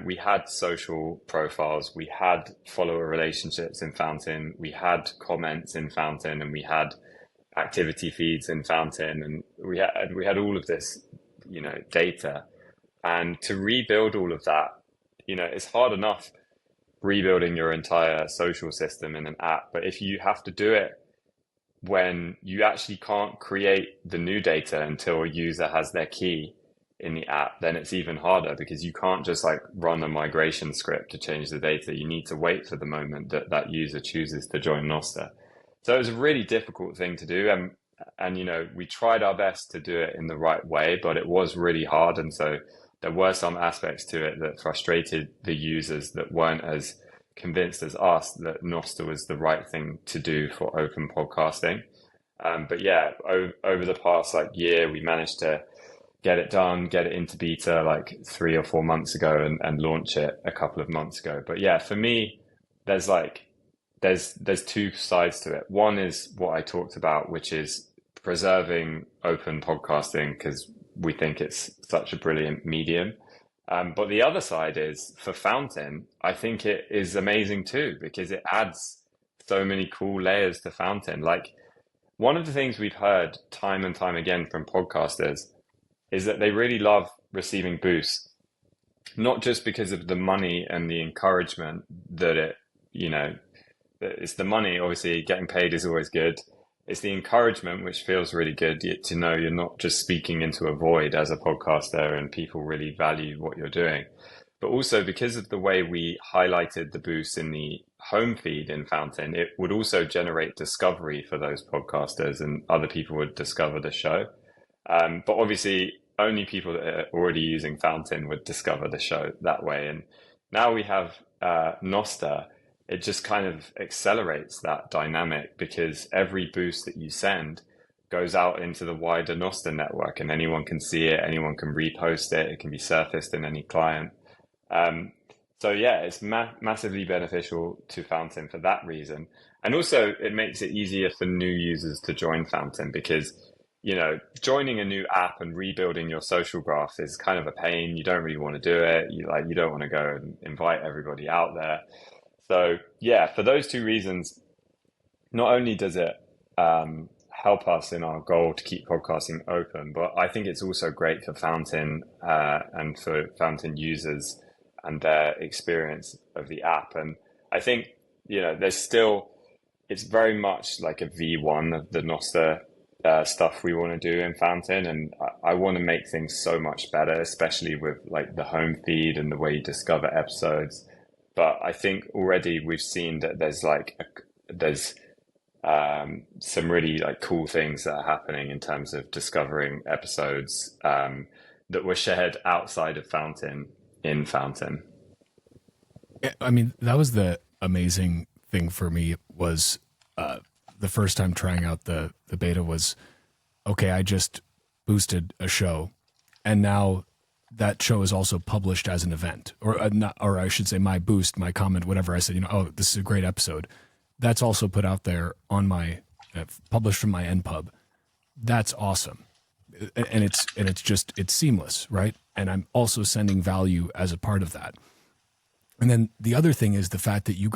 we had social profiles, we had follower relationships in Fountain, we had comments in Fountain, and we had activity feeds in Fountain, and we had all of this, data. And to rebuild all of that, it's hard enough rebuilding your entire social system in an app, but if you have to do it when you actually can't create the new data until a user has their key in the app, then it's even harder, because you can't just run a migration script to change the data. You need to wait for the moment that that user chooses to join Nostr. So it was a really difficult thing to do. And we tried our best to do it in the right way, but it was really hard. And so there were some aspects to it that frustrated the users that weren't as convinced as us that Nostr was the right thing to do for open podcasting. But yeah, over the past year, we managed to get it done, get it into beta 3 or 4 months ago, and launch it a couple of months ago. But yeah, for me, there's two sides to it. One is what I talked about, which is preserving open podcasting, because we think it's such a brilliant medium. But the other side is, for Fountain, I think it is amazing too, because it adds so many cool layers to Fountain. One of the things we've heard time and time again from podcasters is that they really love receiving boosts, not just because of the money and the encouragement that it's the money. Obviously, getting paid is always good. It's the encouragement, which feels really good to know you're not just speaking into a void as a podcaster, and people really value what you're doing. But also because of the way we highlighted the boosts in the home feed in Fountain, it would also generate discovery for those podcasters, and other people would discover the show. But obviously, only people that are already using Fountain would discover the show that way. And now we have Nostr. It just kind of accelerates that dynamic, because every boost that you send goes out into the wider Nostr network, and anyone can see it, anyone can repost it, it can be surfaced in any client. So yeah, it's massively beneficial to Fountain for that reason. And also it makes it easier for new users to join Fountain, because joining a new app and rebuilding your social graph is kind of a pain. You don't really want to do it. You don't want to go and invite everybody out there. So yeah, for those two reasons, not only does it help us in our goal to keep podcasting open, but I think it's also great for Fountain and for Fountain users and their experience of the app. And I think, it's very much like a V1 of the Nostr stuff we want to do in Fountain, and I want to make things so much better, especially with like the home feed and the way you discover episodes. But I think already we've seen that there's some really like cool things that are happening in terms of discovering episodes that were shared outside of Fountain in Fountain. I mean, that was the amazing thing for me was the first time trying out the beta was, okay, I just boosted a show, and now that show is also published as an event, or not, or I should say, my boost, my comment, whatever I said, oh, this is a great episode. That's also put out there on my published from my NPub. That's awesome, and it's seamless, right? And I'm also sending value as a part of that. And then the other thing is the fact that you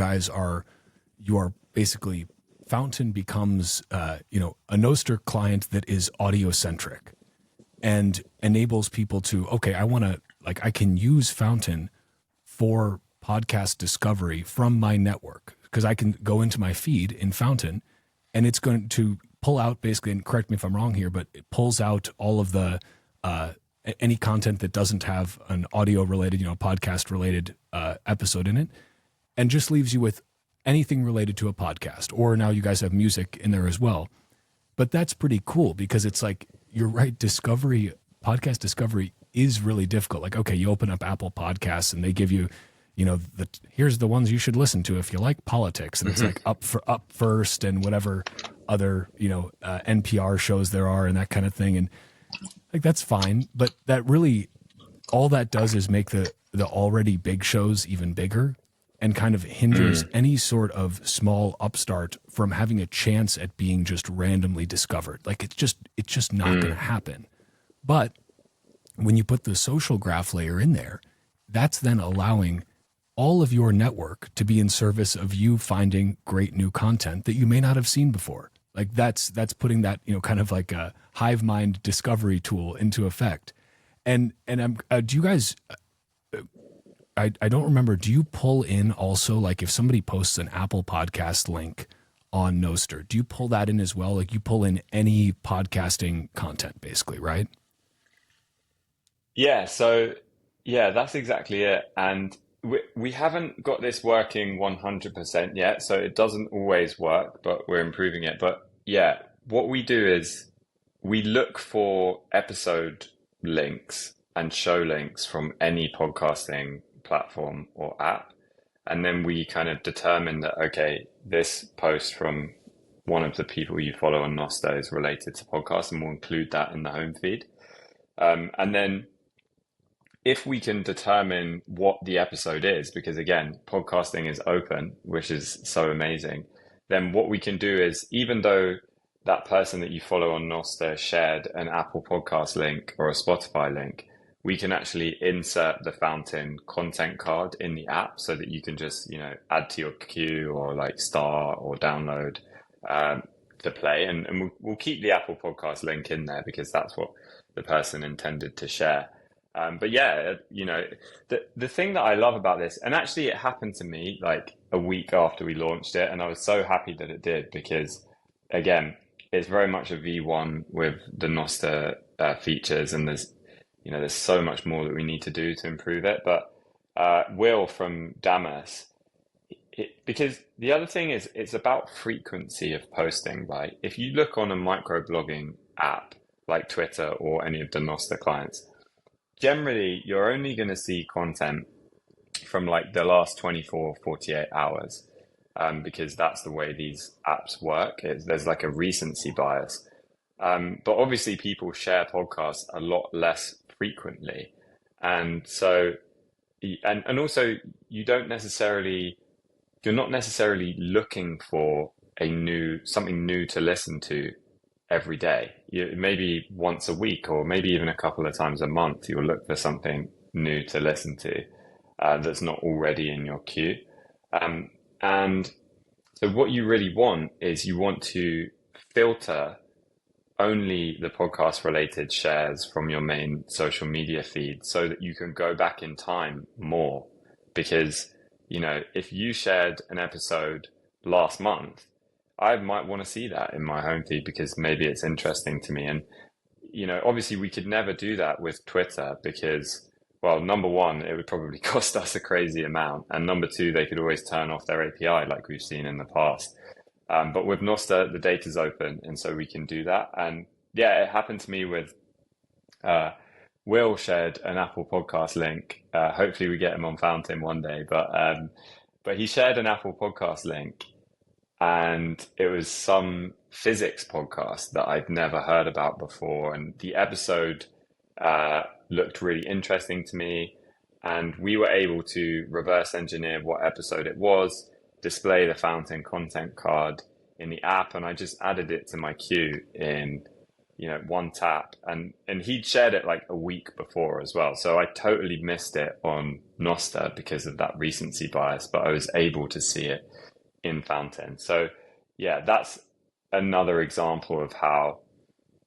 are basically Fountain becomes a Nostr client that is audio centric and enables people to, okay, I can use Fountain for podcast discovery from my network, because I can go into my feed in Fountain and it's going to pull out basically, and correct me if I'm wrong here, but it pulls out all of the any content that doesn't have an audio related, podcast related episode in it, and just leaves you with anything related to a podcast. Or now you guys have music in there as well. But that's pretty cool, because it's like, you're right, podcast discovery is really difficult. Like, okay, you open up Apple Podcasts and they give you, here's the ones you should listen to if you like politics, and it's like up first and whatever other NPR shows there are and that kind of thing, and like that's fine, but that really, all that does is make the already big shows even bigger, and kind of hinders any sort of small upstart from having a chance at being just randomly discovered. Like it's just not going to happen. But when you put the social graph layer in there, that's then allowing all of your network to be in service of you finding great new content that you may not have seen before. Like that's putting that, kind of like a hive mind discovery tool into effect. And do you guys, I don't remember, do you pull in also, like if somebody posts an Apple Podcast link on Nostr, do you pull that in as well? Like you pull in any podcasting content basically, right? Yeah, so that's exactly it. And we haven't got this working 100% yet, so it doesn't always work, but we're improving it. But yeah, what we do is we look for episode links and show links from any podcasting platform or app. And then we kind of determine that, okay, this post from one of the people you follow on Nostr is related to podcasts, and we'll include that in the home feed. And then if we can determine what the episode is, because again, podcasting is open, which is so amazing, then what we can do is, even though that person that you follow on Nostr shared an Apple Podcast link or a Spotify link, we can actually insert the Fountain content card in the app so that you can just, add to your queue or like star or download to play. And we'll keep the Apple Podcast link in there because that's what the person intended to share. But yeah, the thing that I love about this, and actually it happened to me like a week after we launched it, and I was so happy that it did, because again, it's very much a V1 with the Nostr features, and there's so much more that we need to do to improve it. But Will from Damas, because the other thing is, it's about frequency of posting, right? If you look on a microblogging app like Twitter or any of the Nostr clients, generally you're only going to see content from like the last 24, 48 hours, because that's the way these apps work. There's like a recency bias. But obviously people share podcasts a lot less frequently. And so, and also you're not necessarily looking for something new to listen to every day. Maybe once a week, or maybe even a couple of times a month, you'll look for something new to listen to that's not already in your queue. And so what you really want is, you want to filter only the podcast related shares from your main social media feed, so that you can go back in time more. Because, if you shared an episode last month, I might want to see that in my home feed because maybe it's interesting to me. And obviously we could never do that with Twitter because, well, number one, it would probably cost us a crazy amount, and number two, they could always turn off their API like we've seen in the past. But with Nostr, the data's open, and so we can do that. And yeah, it happened to me with Will shared an Apple Podcast link. Hopefully, we get him on Fountain one day. But he shared an Apple Podcast link, and it was some physics podcast that I'd never heard about before. And the episode looked really interesting to me, and we were able to reverse engineer what episode it was, display the Fountain content card in the app, and I just added it to my queue in one tap, and he'd shared it like a week before as well, so I totally missed it on Nostr because of that recency bias, but I was able to see it in Fountain. So yeah, that's another example of how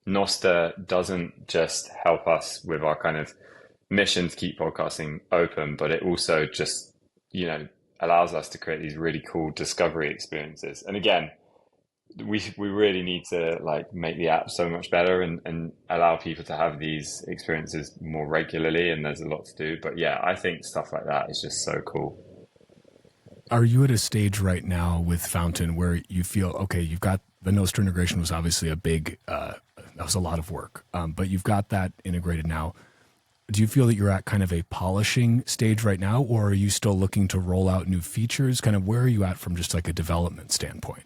Nostr doesn't just help us with our kind of mission to keep podcasting open, but it also just allows us to create these really cool discovery experiences. And again, we really need to like make the app so much better and allow people to have these experiences more regularly, and there's a lot to do. But yeah, I think stuff like that is just so cool. Are you at a stage right now with Fountain where you feel, okay, you've got the Nostr integration was obviously a big, that was a lot of work, but you've got that integrated now. Do you feel that you're at kind of a polishing stage right now, or are you still looking to roll out new features? Kind of where are you at from just like a development standpoint?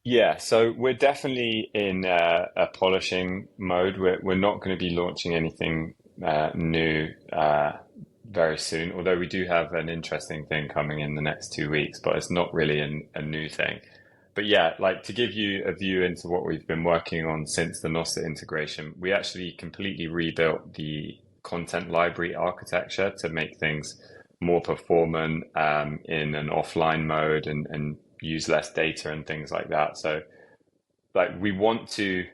Yeah, so we're definitely in a polishing mode. We're not going to be launching anything new very soon, although we do have an interesting thing coming in the next 2 weeks, but it's not really a new thing. But yeah, like to give you a view into what we've been working on since the Nostr integration, we actually completely rebuilt the content library architecture to make things more performant in an offline mode and use less data and things like that. So like we want to,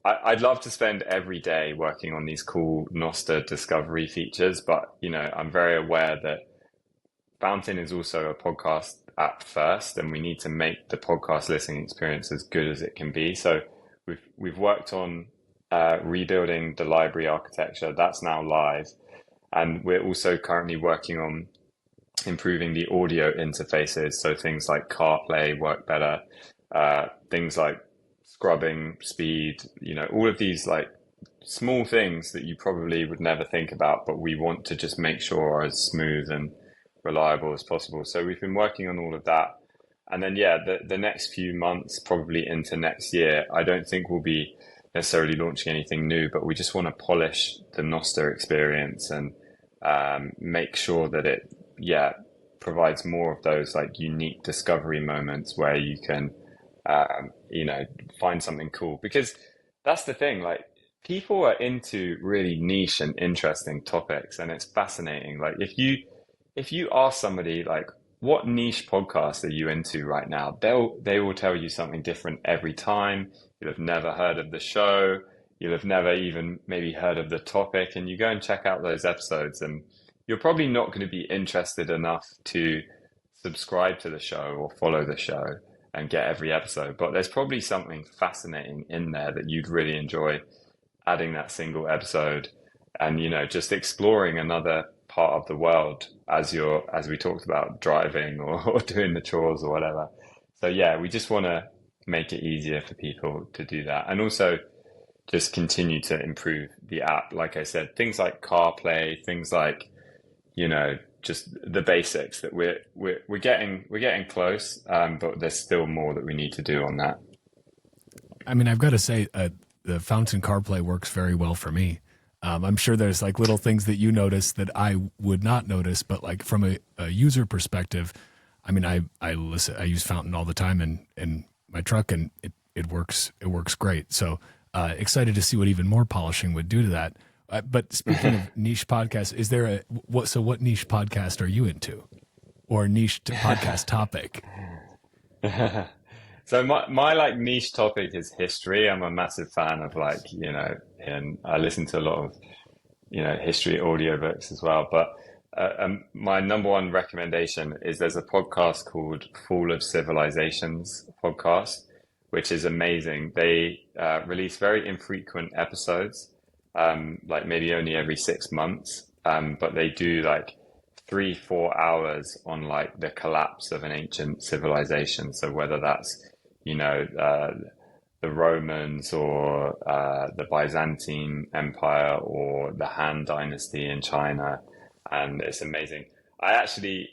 I'd love to spend every day working on these cool Nostr discovery features, but I'm very aware that Fountain is also a podcast app first, and we need to make the podcast listening experience as good as it can be. So we've worked on rebuilding the library architecture. That's now live, and we're also currently working on improving the audio interfaces, so things like CarPlay work better, things like scrubbing speed, all of these like small things that you probably would never think about, but we want to just make sure are as smooth and reliable as possible. So we've been working on all of that. And then, yeah, the next few months, probably into next year, I don't think we'll be necessarily launching anything new, but we just want to polish the Nostr experience and make sure that it, provides more of those like unique discovery moments where you can, find something cool. Because that's the thing, like people are into really niche and interesting topics, and it's fascinating. Like if you ask somebody like, what niche podcast are you into right now? They will tell you something different every time. You'll have never heard of the show. You'll have never even maybe heard of the topic, and you go and check out those episodes, and you're probably not going to be interested enough to subscribe to the show or follow the show and get every episode. But there's probably something fascinating in there that you'd really enjoy adding that single episode and, just exploring another part of the world as we talked about, driving or doing the chores or whatever. So yeah, we just want to make it easier for people to do that. And also just continue to improve the app. Like I said, things like CarPlay, things like, just the basics that we're getting close, but there's still more that we need to do on that. I mean, I've got to say, the Fountain CarPlay works very well for me. I'm sure there's like little things that you notice that I would not notice, but like from a user perspective, I mean, I use Fountain all the time in my truck, and it works great. So excited to see what even more polishing would do to that. But speaking of niche podcasts, is there what niche podcast are you into, or niche podcast topic? So my like niche topic is history. I'm a massive fan of and I listen to a lot of history audiobooks as well. But My number one recommendation is there's a podcast called Fall of Civilizations podcast, which is amazing. They release very infrequent episodes, like maybe only every 6 months, but they do like 3, 4 hours on like the collapse of an ancient civilization. So whether that's, you know, the Romans or the Byzantine Empire or the Han Dynasty in China, and it's amazing. I actually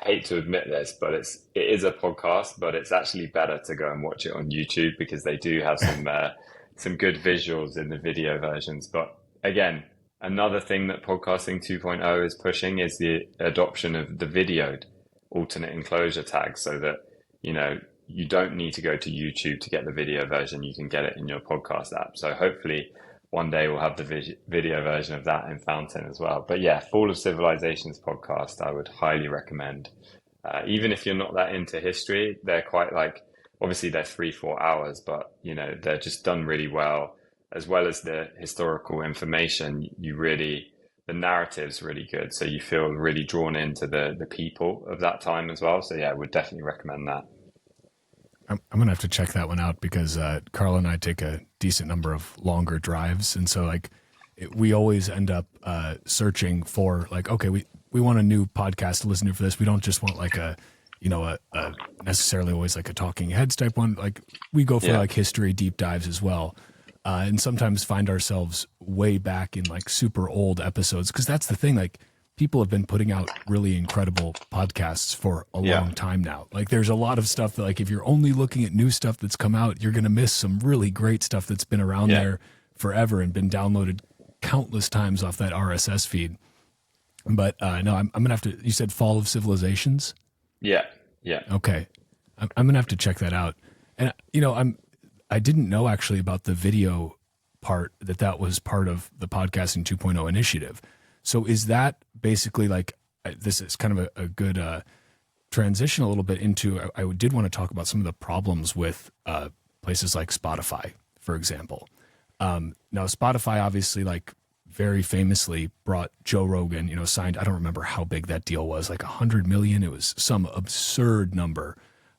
hate to admit this, but it is a podcast, but it's actually better to go and watch it on YouTube because they do have some good visuals in the video versions. But again, another thing that podcasting 2.0 is pushing is the adoption of the videoed alternate enclosure tags, so that you know you don't need to go to YouTube to get the video version. You can get it in your podcast app. So hopefully one day we'll have the video version of that in Fountain as well. But yeah, Fall of Civilizations podcast, I would highly recommend. Even if you're not that into history, they're quite like, obviously they're 3, 4 hours, but you know, they're just done really well as the historical information. The narrative's really good. So you feel really drawn into the people of that time as well. So yeah, I would definitely recommend that. I'm gonna have to check that one out because Carl and I take a decent number of longer drives, and so like we always end up searching for like, okay, we want a new podcast to listen to for this. We don't just want like a necessarily always like a talking heads type one. Like we go for like history deep dives as well, and sometimes find ourselves way back in like super old episodes, because that's the thing, like people have been putting out really incredible podcasts for a long time now. Like there's a lot of stuff that like if you're only looking at new stuff that's come out, you're going to miss some really great stuff that's been around there forever and been downloaded countless times off that RSS feed. But no, I'm going to have to, you said Fall of Civilizations? Yeah. Yeah. Okay. I'm going to have to check that out. And I didn't know actually about the video part, that was part of the Podcasting 2.0 initiative. So is that basically like, this is kind of a good transition a little bit into, I did want to talk about some of the problems with places like Spotify, for example. Now Spotify obviously like very famously brought Joe Rogan, signed, I don't remember how big that deal was, like 100 million. It was some absurd number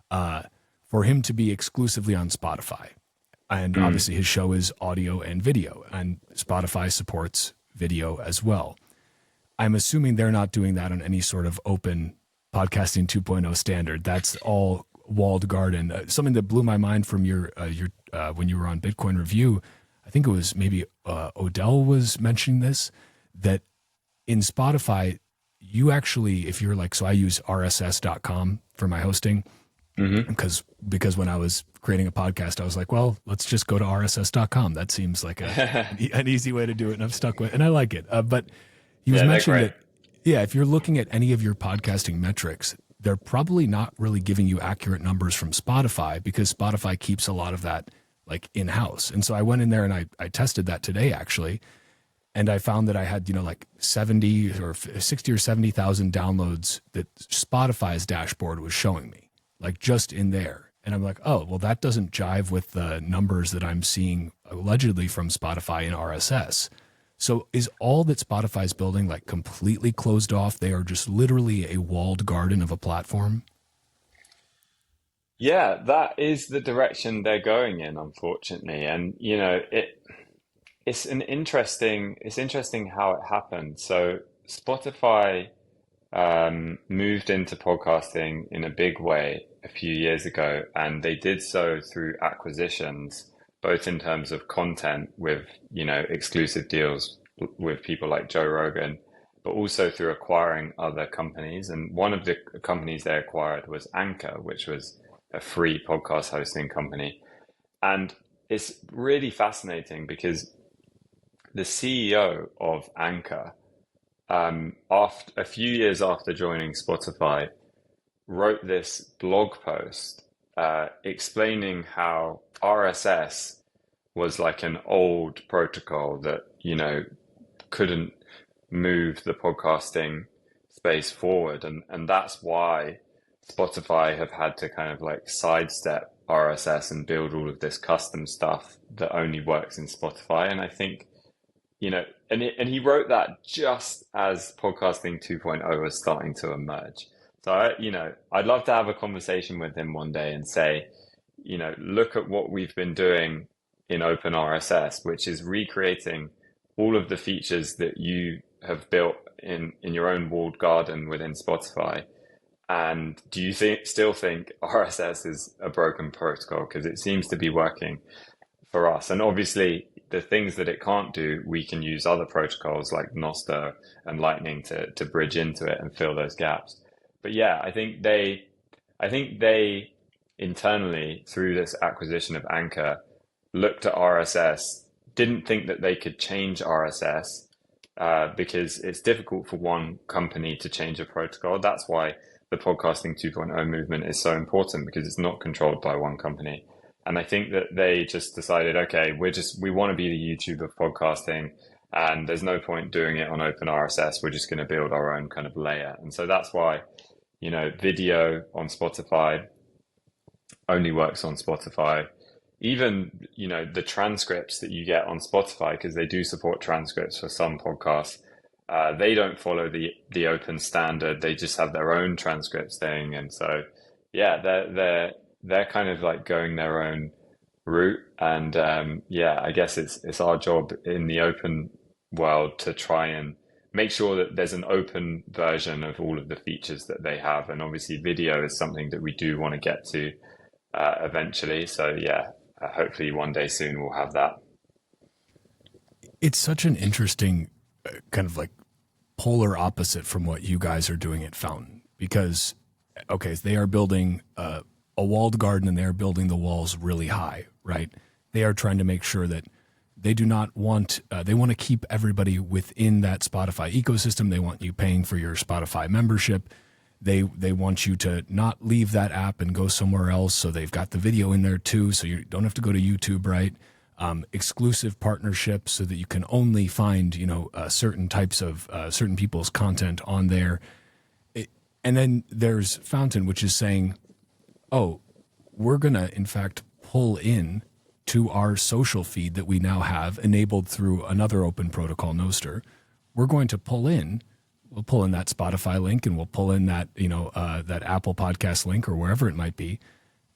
for him to be exclusively on Spotify. And obviously his show is audio and video, and Spotify supports video as well. I'm assuming they're not doing that on any sort of open podcasting 2.0 standard. That's all walled garden. Something that blew my mind from your when you were on Bitcoin Review, I think it was maybe Odell was mentioning this, that in Spotify, you actually, if you're like, so I use rss.com for my hosting, because when I was creating a podcast, I was like, well, let's just go to rss.com. That seems like an easy way to do it, and I'm stuck with, and I like it. But he was mentioning that, if you're looking at any of your podcasting metrics, they're probably not really giving you accurate numbers from Spotify, because Spotify keeps a lot of that like in-house. And so I went in there and I tested that today actually, and I found that I had, like 60 or 70,000 downloads that Spotify's dashboard was showing me, like just in there. And I'm like, oh, well, that doesn't jive with the numbers that I'm seeing allegedly from Spotify and RSS. So is all that Spotify's building like completely closed off? They are just literally a walled garden of a platform? Yeah, that is the direction they're going in, unfortunately. And it's interesting how it happened. So Spotify moved into podcasting in a big way a few years ago, and they did so through acquisitions, both in terms of content with, exclusive deals with people like Joe Rogan, but also through acquiring other companies. And one of the companies they acquired was Anchor, which was a free podcast hosting company. And it's really fascinating because the CEO of Anchor, after a few years after joining Spotify, wrote this blog post explaining how RSS was like an old protocol that, couldn't move the podcasting space forward. And that's why Spotify have had to kind of like sidestep RSS and build all of this custom stuff that only works in Spotify. And I think, and he wrote that just as podcasting 2.0 was starting to emerge. So I'd love to have a conversation with him one day and say, look at what we've been doing in OpenRSS, which is recreating all of the features that you have built in your own walled garden within Spotify. And do you still think RSS is a broken protocol? Because it seems to be working for us. And obviously, the things that it can't do, we can use other protocols like Nostr and Lightning to bridge into it and fill those gaps. But yeah, I think they internally through this acquisition of Anchor looked at RSS, didn't think that they could change RSS because it's difficult for one company to change a protocol. That's why the podcasting 2.0 movement is so important because it's not controlled by one company. And I think that they just decided, okay, we want to be the YouTube of podcasting, and there's no point doing it on open RSS. We're just going to build our own kind of layer. And so that's why, video on Spotify only works on Spotify. Even, the transcripts that you get on Spotify, because they do support transcripts for some podcasts, they don't follow the open standard. They just have their own transcripts thing. And so, yeah, they're kind of like going their own route. And yeah, I guess it's our job in the open world to try and make sure that there's an open version of all of the features that they have. And obviously video is something that we do want to get to eventually. So yeah, hopefully one day soon we'll have that. It's such an interesting kind of like polar opposite from what you guys are doing at Fountain, because, okay, they are building a walled garden and they're building the walls really high, right? They are trying to make sure that they do not want, they want to keep everybody within that Spotify ecosystem. They want you paying for your Spotify membership. They want you to not leave that app and go somewhere else. So they've got the video in there too. So you don't have to go to YouTube, right? Exclusive partnerships so that you can only find, certain types of certain people's content on there. And then there's Fountain, which is saying, oh, we're going to, in fact, pull in to our social feed that we now have enabled through another open protocol, Nostr. We're going to we'll pull in that Spotify link, and we'll pull in that, that Apple podcast link or wherever it might be.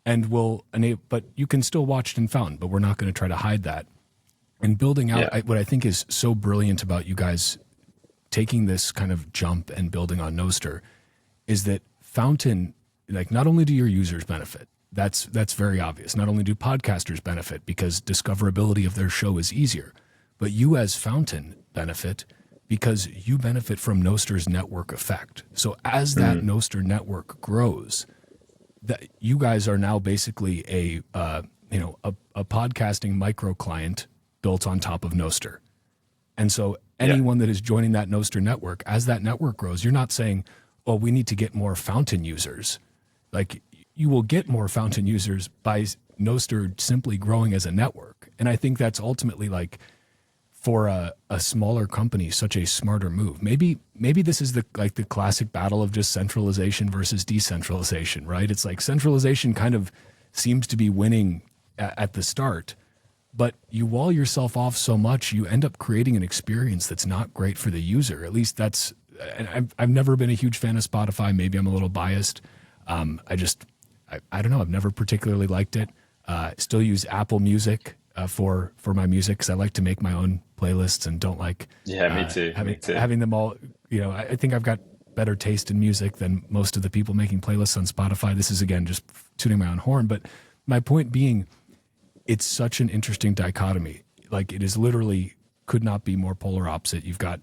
And we'll enable, but you can still watch it in Fountain, but we're not going to try to hide that. And building out, what I think is so brilliant about you guys taking this kind of jump and building on Nostr is that Fountain, like, not only do your users benefit, that's very obvious. Not only do podcasters benefit because discoverability of their show is easier, but you as Fountain benefit because you benefit from Nostr's network effect. So as that Nostr network grows, that you guys are now basically a podcasting micro client built on top of Nostr. And so anyone that is joining that Nostr network, as that network grows, you're not saying, oh, we need to get more Fountain users. Like, you will get more Fountain users by Nostr simply growing as a network. And I think that's ultimately, like, for a smaller company, such a smarter move. Maybe this is the classic battle of just centralization versus decentralization, right? It's like centralization kind of seems to be winning at the start, but you wall yourself off so much, you end up creating an experience that's not great for the user. At least that's, and I've never been a huge fan of Spotify. Maybe I'm a little biased. I don't know. I've never particularly liked it. Still use Apple Music for my music because I like to make my own playlists and don't like me too. Having them all. I think I've got better taste in music than most of the people making playlists on Spotify. This is, again, just tuning my own horn. But my point being, it's such an interesting dichotomy. Like, it is literally could not be more polar opposite. You've got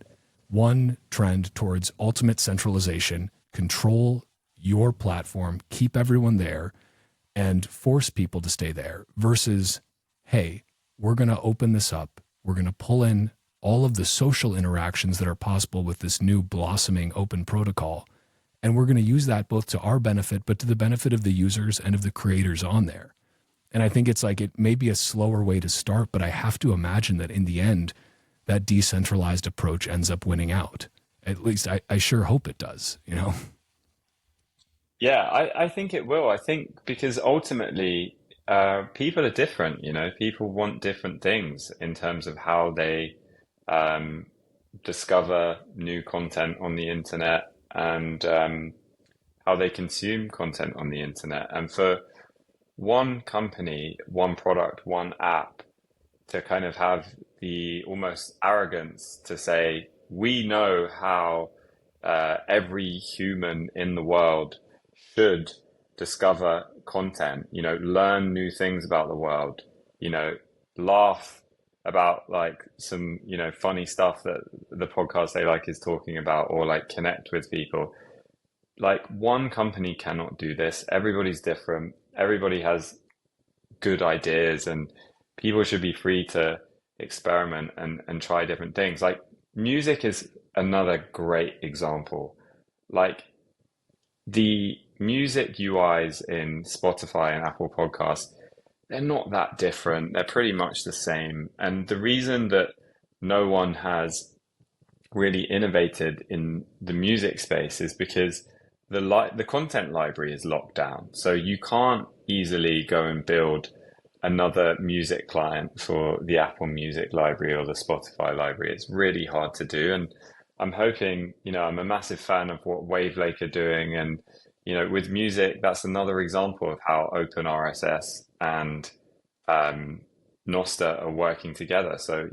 one trend towards ultimate centralization, control your platform, keep everyone there, and force people to stay there, versus, hey, we're going to open this up. We're going to pull in all of the social interactions that are possible with this new blossoming open protocol. And we're going to use that both to our benefit, but to the benefit of the users and of the creators on there. And I think it's like, it may be a slower way to start, but I have to imagine that in the end, that decentralized approach ends up winning out. At least I sure hope it does, Yeah, I think it will. I think because ultimately people are different, people want different things in terms of how they um, discover new content on the internet, and how they consume content on the internet. And for one company, one product, one app to kind of have the almost arrogance to say, we know how every human in the world should discover content, learn new things about the world, laugh about like some, funny stuff that the podcast they like is talking about, or like connect with people. Like one company cannot do this. Everybody's different. Everybody has good ideas, and people should be free to experiment and try different things. Like music is another great example. Like the music UIs in Spotify and Apple Podcasts, they're not that different. They're pretty much the same. And the reason that no one has really innovated in the music space is because the content library is locked down. So you can't easily go and build another music client for the Apple Music library or the Spotify library. It's really hard to do. And I'm hoping, I'm a massive fan of what Wavelake are doing. And, with music, that's another example of how open RSS and Nostr are working together. So,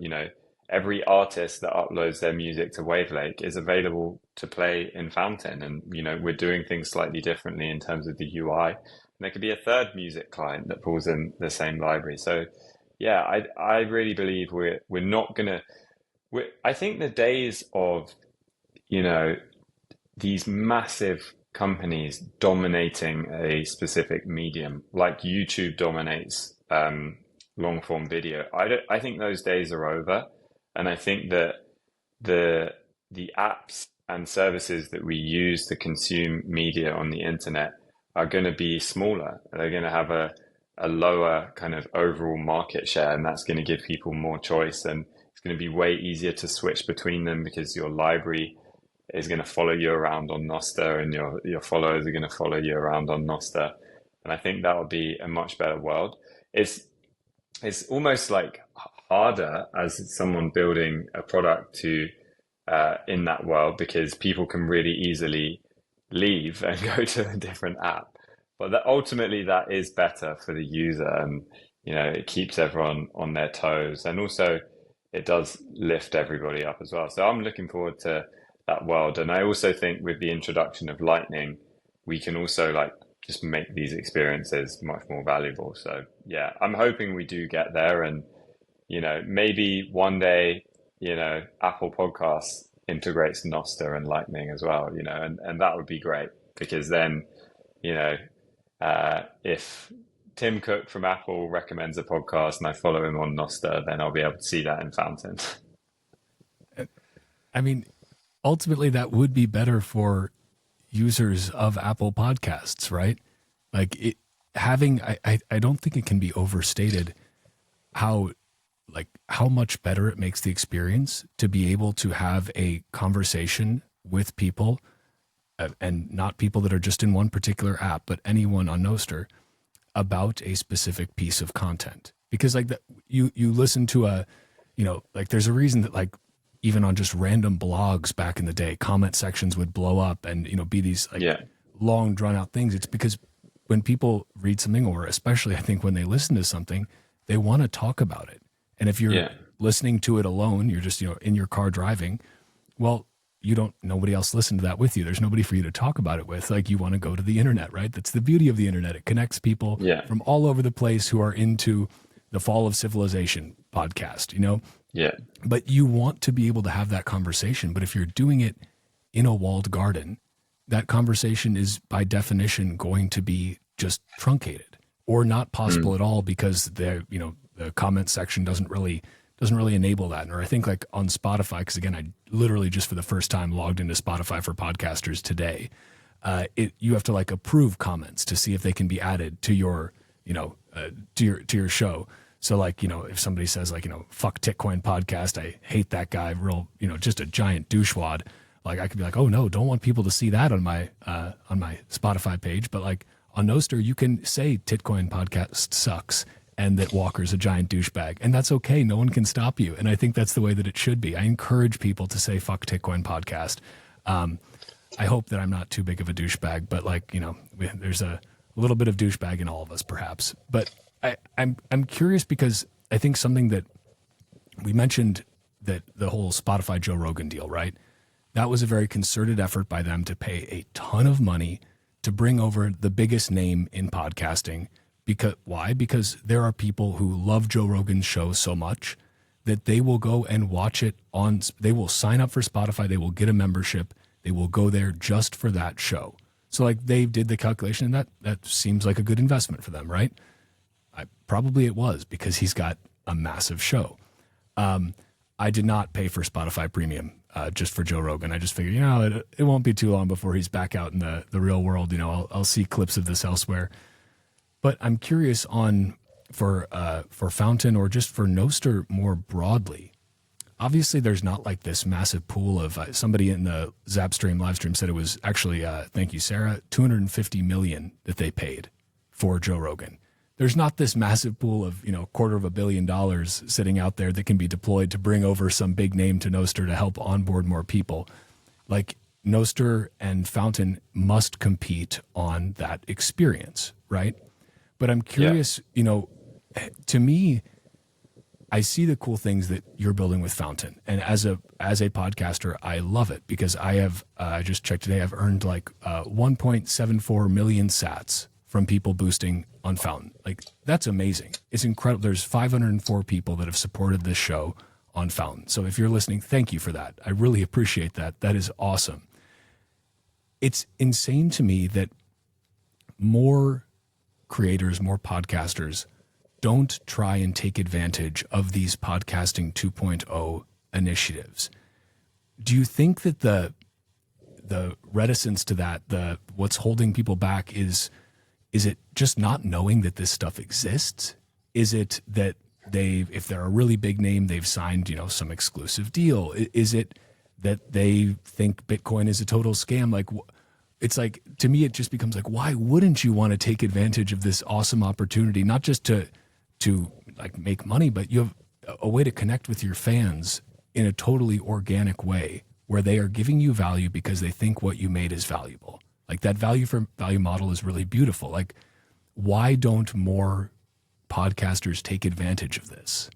every artist that uploads their music to Wavelake is available to play in Fountain. And, we're doing things slightly differently in terms of the UI. And there could be a third music client that pulls in the same library. So, yeah, I really believe we're not going to... I think the days of, these massive companies dominating a specific medium, like YouTube dominates long form video, I think those days are over. And I think that the apps and services that we use to consume media on the internet are going to be smaller. They're going to have a lower kind of overall market share, and that's going to give people more choice. And it's going to be way easier to switch between them because your library is going to follow you around on Nostr, and your followers are going to follow you around on Nostr. And I think that will be a much better world. It's almost like harder as someone building a product to in that world, because people can really easily leave and go to a different app. But ultimately that is better for the user, and it keeps everyone on their toes, and also it does lift everybody up as well. So I'm looking forward to that world. And I also think with the introduction of Lightning, we can also like just make these experiences much more valuable. So yeah, I'm hoping we do get there. And maybe one day, Apple Podcasts integrates Nostr and Lightning as well, and that would be great, because then, if Tim Cook from Apple recommends a podcast and I follow him on Nostr, then I'll be able to see that in Fountain. I mean, ultimately that would be better for users of Apple Podcasts, right? Like I don't think it can be overstated how much better it makes the experience to be able to have a conversation with people, and not people that are just in one particular app, but anyone on Nostr, about a specific piece of content. Because like you listen to there's a reason that like even on just random blogs back in the day, comment sections would blow up and be these long drawn out things. It's because when people read something, or especially I think when they listen to something, they want to talk about it. And if you're listening to it alone, you're just, in your car driving, well, nobody else listened to that with you. There's nobody for you to talk about it with. Like, you want to go to the internet, right? That's the beauty of the internet. It connects people from all over the place who are into the Fall of Civilization podcast, Yeah. But you want to be able to have that conversation. But if you're doing it in a walled garden, that conversation is by definition going to be just truncated or not possible at all, because the comment section doesn't really enable that. Or I think like on Spotify, because again, I literally just for the first time logged into Spotify for podcasters today. You have to like approve comments to see if they can be added to your to your show. So like, if somebody says like, fuck Titcoin podcast, I hate that guy, real, just a giant douchewad. Like I could be like, oh no, don't want people to see that on my Spotify page. But like on Nostr, you can say Titcoin podcast sucks, and that Walker's a giant douchebag. And that's okay. No one can stop you. And I think that's the way that it should be. I encourage people to say fuck Titcoin podcast. I hope that I'm not too big of a douchebag, but like, there's a little bit of douchebag in all of us perhaps. But I'm curious because I think something that we mentioned, that the whole Spotify Joe Rogan deal, right? That was a very concerted effort by them to pay a ton of money to bring over the biggest name in podcasting. Because why? Because there are people who love Joe Rogan's show so much that they will go and watch it they will sign up for Spotify, they will get a membership, they will go there just for that show. So like they did the calculation, and that seems like a good investment for them, right? Probably it was, because he's got a massive show. I did not pay for Spotify Premium just for Joe Rogan. I just figured, it won't be too long before he's back out in the real world. I'll see clips of this elsewhere. But I'm curious for Fountain, or just for Nostr more broadly. Obviously, there's not like this massive pool of somebody in the Zapstream live stream said it was actually, thank you, Sarah, $250 million that they paid for Joe Rogan. There's not this massive pool of, $250 million sitting out there that can be deployed to bring over some big name to Nostr to help onboard more people. Like Nostr and Fountain must compete on that experience, right? But I'm curious, to me, I see the cool things that you're building with Fountain. And as a podcaster, I love it because I just checked today, I've earned like 1.74 million sats from people boosting on Fountain. Like, that's amazing. It's incredible. There's 504 people that have supported this show on Fountain. So if you're listening, thank you for that. I really appreciate that. That is awesome. It's insane to me that more creators, more podcasters don't try and take advantage of these podcasting 2.0 initiatives. Do you think that the reticence to that, what's holding people back is it just not knowing that this stuff exists? Is it that if they're a really big name, they've signed, some exclusive deal? Is it that they think Bitcoin is a total scam? Like, it's like, to me, it just becomes like, why wouldn't you want to take advantage of this awesome opportunity, not just to like make money, but you have a way to connect with your fans in a totally organic way where they are giving you value because they think what you made is valuable. Like, that value for value model is really beautiful. Like, why don't more podcasters take advantage of this?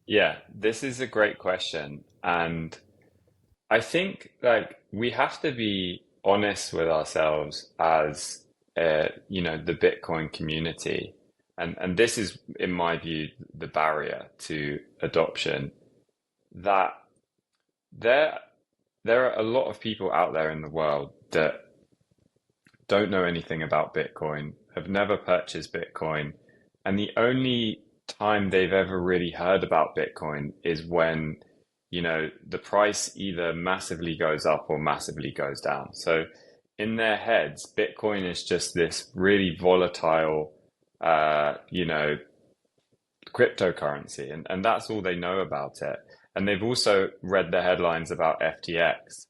Yeah, this is a great question. And I think we have to be honest with ourselves as, the Bitcoin community. And this is, in my view, the barrier to adoption, that there are a lot of people out there in the world that don't know anything about Bitcoin, have never purchased Bitcoin, and the only time they've ever really heard about Bitcoin is when, the price either massively goes up or massively goes down. So in their heads, Bitcoin is just this really volatile, cryptocurrency, and that's all they know about it. And they've also read the headlines about FTX,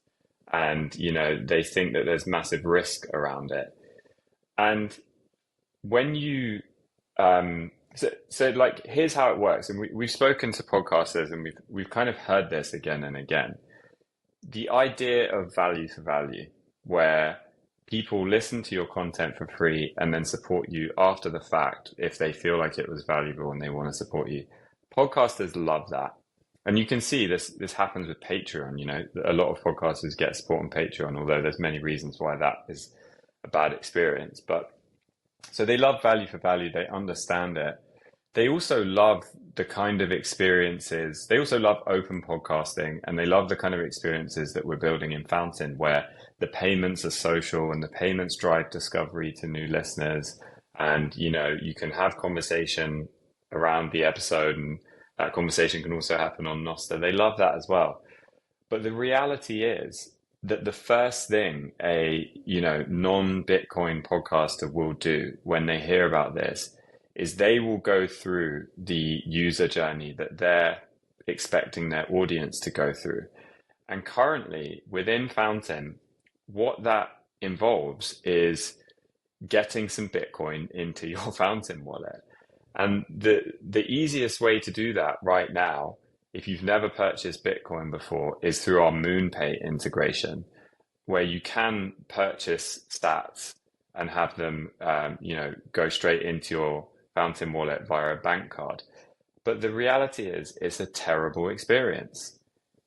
and they think that there's massive risk around it. And when you so here's how it works, and we've spoken to podcasters, and we've kind of heard this again and again. The idea of value for value, where people listen to your content for free and then support you after the fact if they feel like it was valuable and they want to support you. Podcasters love that. And you can see this happens with Patreon. A lot of podcasters get support on Patreon, although there's many reasons why that is a bad experience. But so they love value for value. They understand it. They also love the kind of experiences. They also love open podcasting, and they love the kind of experiences that we're building in Fountain, where the payments are social and the payments drive discovery to new listeners. And, you can have conversation around the episode, and that conversation can also happen on Nostr. They love that as well. But the reality is that the first thing a, non-Bitcoin podcaster will do when they hear about this is they will go through the user journey that they're expecting their audience to go through. And currently within Fountain, what that involves is getting some Bitcoin into your Fountain wallet. And the easiest way to do that right now, if you've never purchased Bitcoin before, is through our MoonPay integration, where you can purchase sats and have them, go straight into your Fountain wallet via a bank card. But the reality is, it's a terrible experience.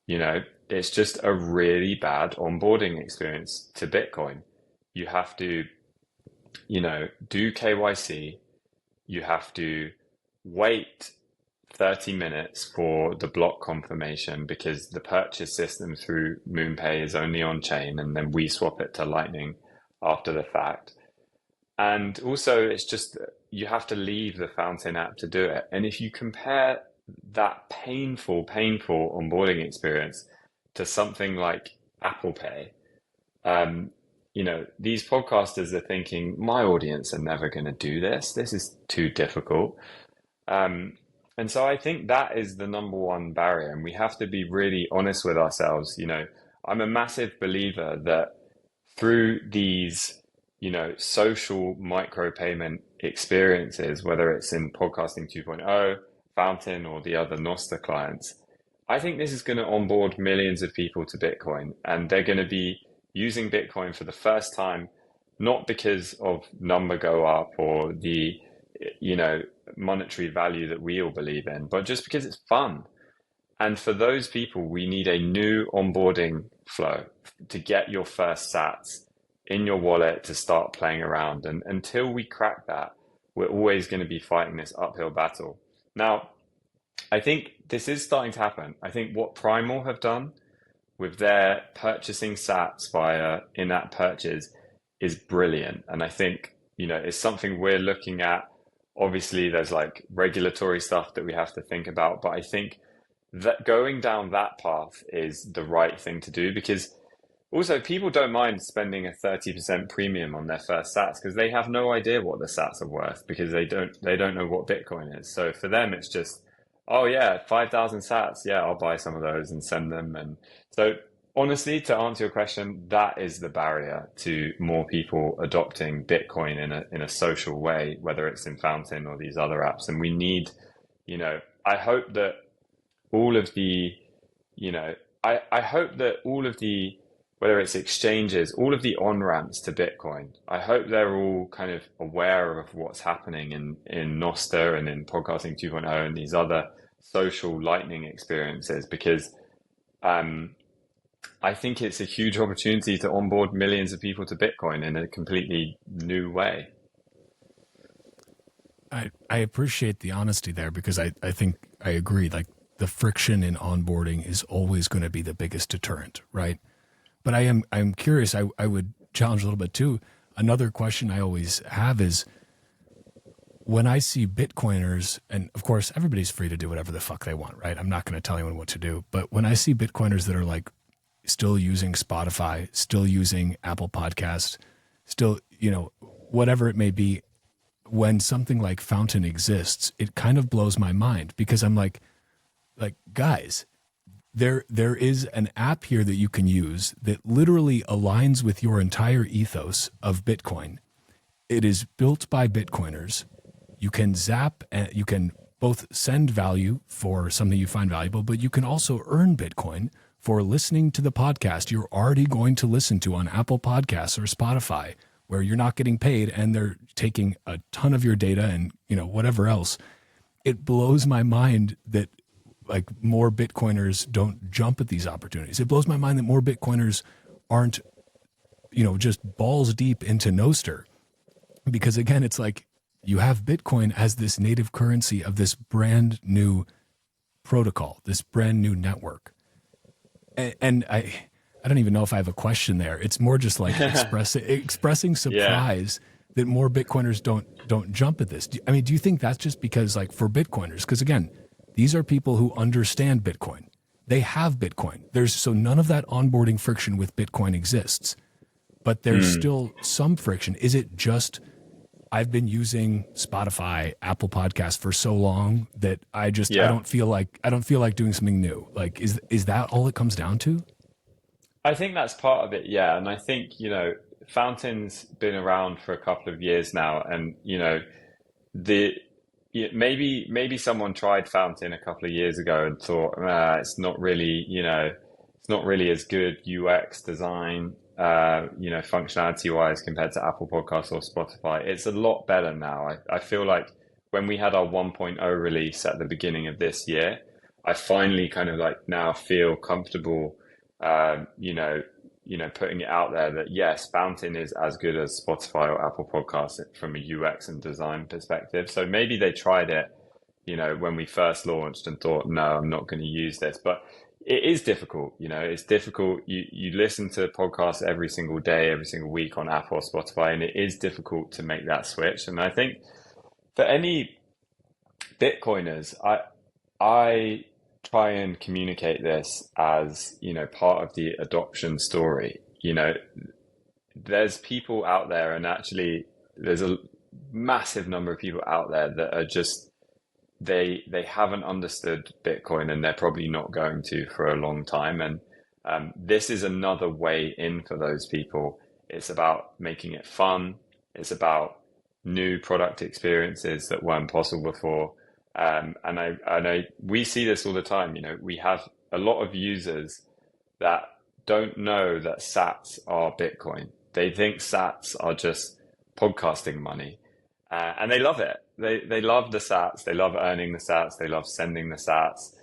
It's just a really bad onboarding experience to Bitcoin. You have to, do KYC. You have to wait 30 minutes for the block confirmation because the purchase system through MoonPay is only on chain, and then we swap it to Lightning after the fact. And also, it's just you have to leave the Fountain app to do it. And if you compare that painful onboarding experience to something like Apple Pay, these podcasters are thinking, my audience are never going to do this. This is too difficult. And so I think that is the number one barrier. And we have to be really honest with ourselves. I'm a massive believer that through these, social micropayment experiences, whether it's in Podcasting 2.0, Fountain, or the other Nostr clients, I think this is going to onboard millions of people to Bitcoin, and they're going to be using Bitcoin for the first time, not because of number go up or the, monetary value that we all believe in, but just because it's fun. And for those people, we need a new onboarding flow to get your first sats in your wallet to start playing around. And until we crack that, we're always going to be fighting this uphill battle. Now, I think this is starting to happen. I think what Primal have done with their purchasing sats via in-app purchase is brilliant. And I think, it's something we're looking at. Obviously, there's like regulatory stuff that we have to think about, but I think that going down that path is the right thing to do, because also people don't mind spending a 30% premium on their first sats because they have no idea what the sats are worth, because they don't know what Bitcoin is. So for them, it's just, oh yeah, 5,000 sats. Yeah, I'll buy some of those and send them. And so honestly, to answer your question, that is the barrier to more people adopting Bitcoin in a social way, whether it's in Fountain or these other apps. And we need, I hope that all of the, I hope that all of the, whether it's exchanges, all of the on-ramps to Bitcoin, I hope they're all kind of aware of what's happening in Nostr and in Podcasting 2.0 and these other social Lightning experiences, because I think it's a huge opportunity to onboard millions of people to Bitcoin in a completely new way. I appreciate the honesty there, because I think I agree. Like, the friction in onboarding is always going to be the biggest deterrent, right? But I'm curious. I would challenge a little bit too. Another question I always have is, when I see Bitcoiners, and of course everybody's free to do whatever the fuck they want, right? I'm not going to tell anyone what to do. But when I see Bitcoiners that are like still using Spotify, still using Apple Podcasts, still, whatever it may be, when something like Fountain exists, it kind of blows my mind, because I'm like, guys, there is an app here that you can use that literally aligns with your entire ethos of Bitcoin. It is built by Bitcoiners. You can zap, and you can both send value for something you find valuable, but you can also earn Bitcoin for listening to the podcast you're already going to listen to on Apple Podcasts or Spotify, where you're not getting paid and they're taking a ton of your data and, whatever else. It blows my mind that like more Bitcoiners don't jump at these opportunities. It blows my mind that more Bitcoiners aren't, just balls deep into Nostr, because again, it's like you have Bitcoin as this native currency of this brand new protocol, this brand new network. And I don't even know if I have a question there. It's more just like expressing surprise that more Bitcoiners don't jump at this. Do you think that's just because, like, for Bitcoiners, because again, these are people who understand Bitcoin. They have Bitcoin. So none of that onboarding friction with Bitcoin exists, but there's still some friction. Is it just, I've been using Spotify, Apple Podcasts for so long that I don't feel like doing something new? Like, is that all it comes down to? I think that's part of it, yeah. And I think, Fountain's been around for a couple of years now, and, yeah, maybe someone tried Fountain a couple of years ago and thought, it's not really, it's not really as good UX design, functionality wise compared to Apple Podcasts or Spotify. It's a lot better now. I feel like when we had our 1.0 release at the beginning of this year, I finally kind of like now feel comfortable, putting it out there that yes, Fountain is as good as Spotify or Apple Podcasts from a UX and design perspective. So maybe they tried it, when we first launched and thought, no, I'm not going to use this. But it is difficult, it's difficult. You listen to podcasts every single day, every single week on Apple or Spotify, and it is difficult to make that switch. And I think for any Bitcoiners, I try and communicate this as, part of the adoption story. There's people out there, and actually there's a massive number of people out there that are just, they haven't understood Bitcoin, and they're probably not going to for a long time. And this is another way in for those people. It's about making it fun. It's about new product experiences that weren't possible before. And I know we see this all the time. We have a lot of users that don't know that sats are Bitcoin. They think sats are just podcasting money, and they love it. They love the sats. They love earning the sats. They love sending the sats.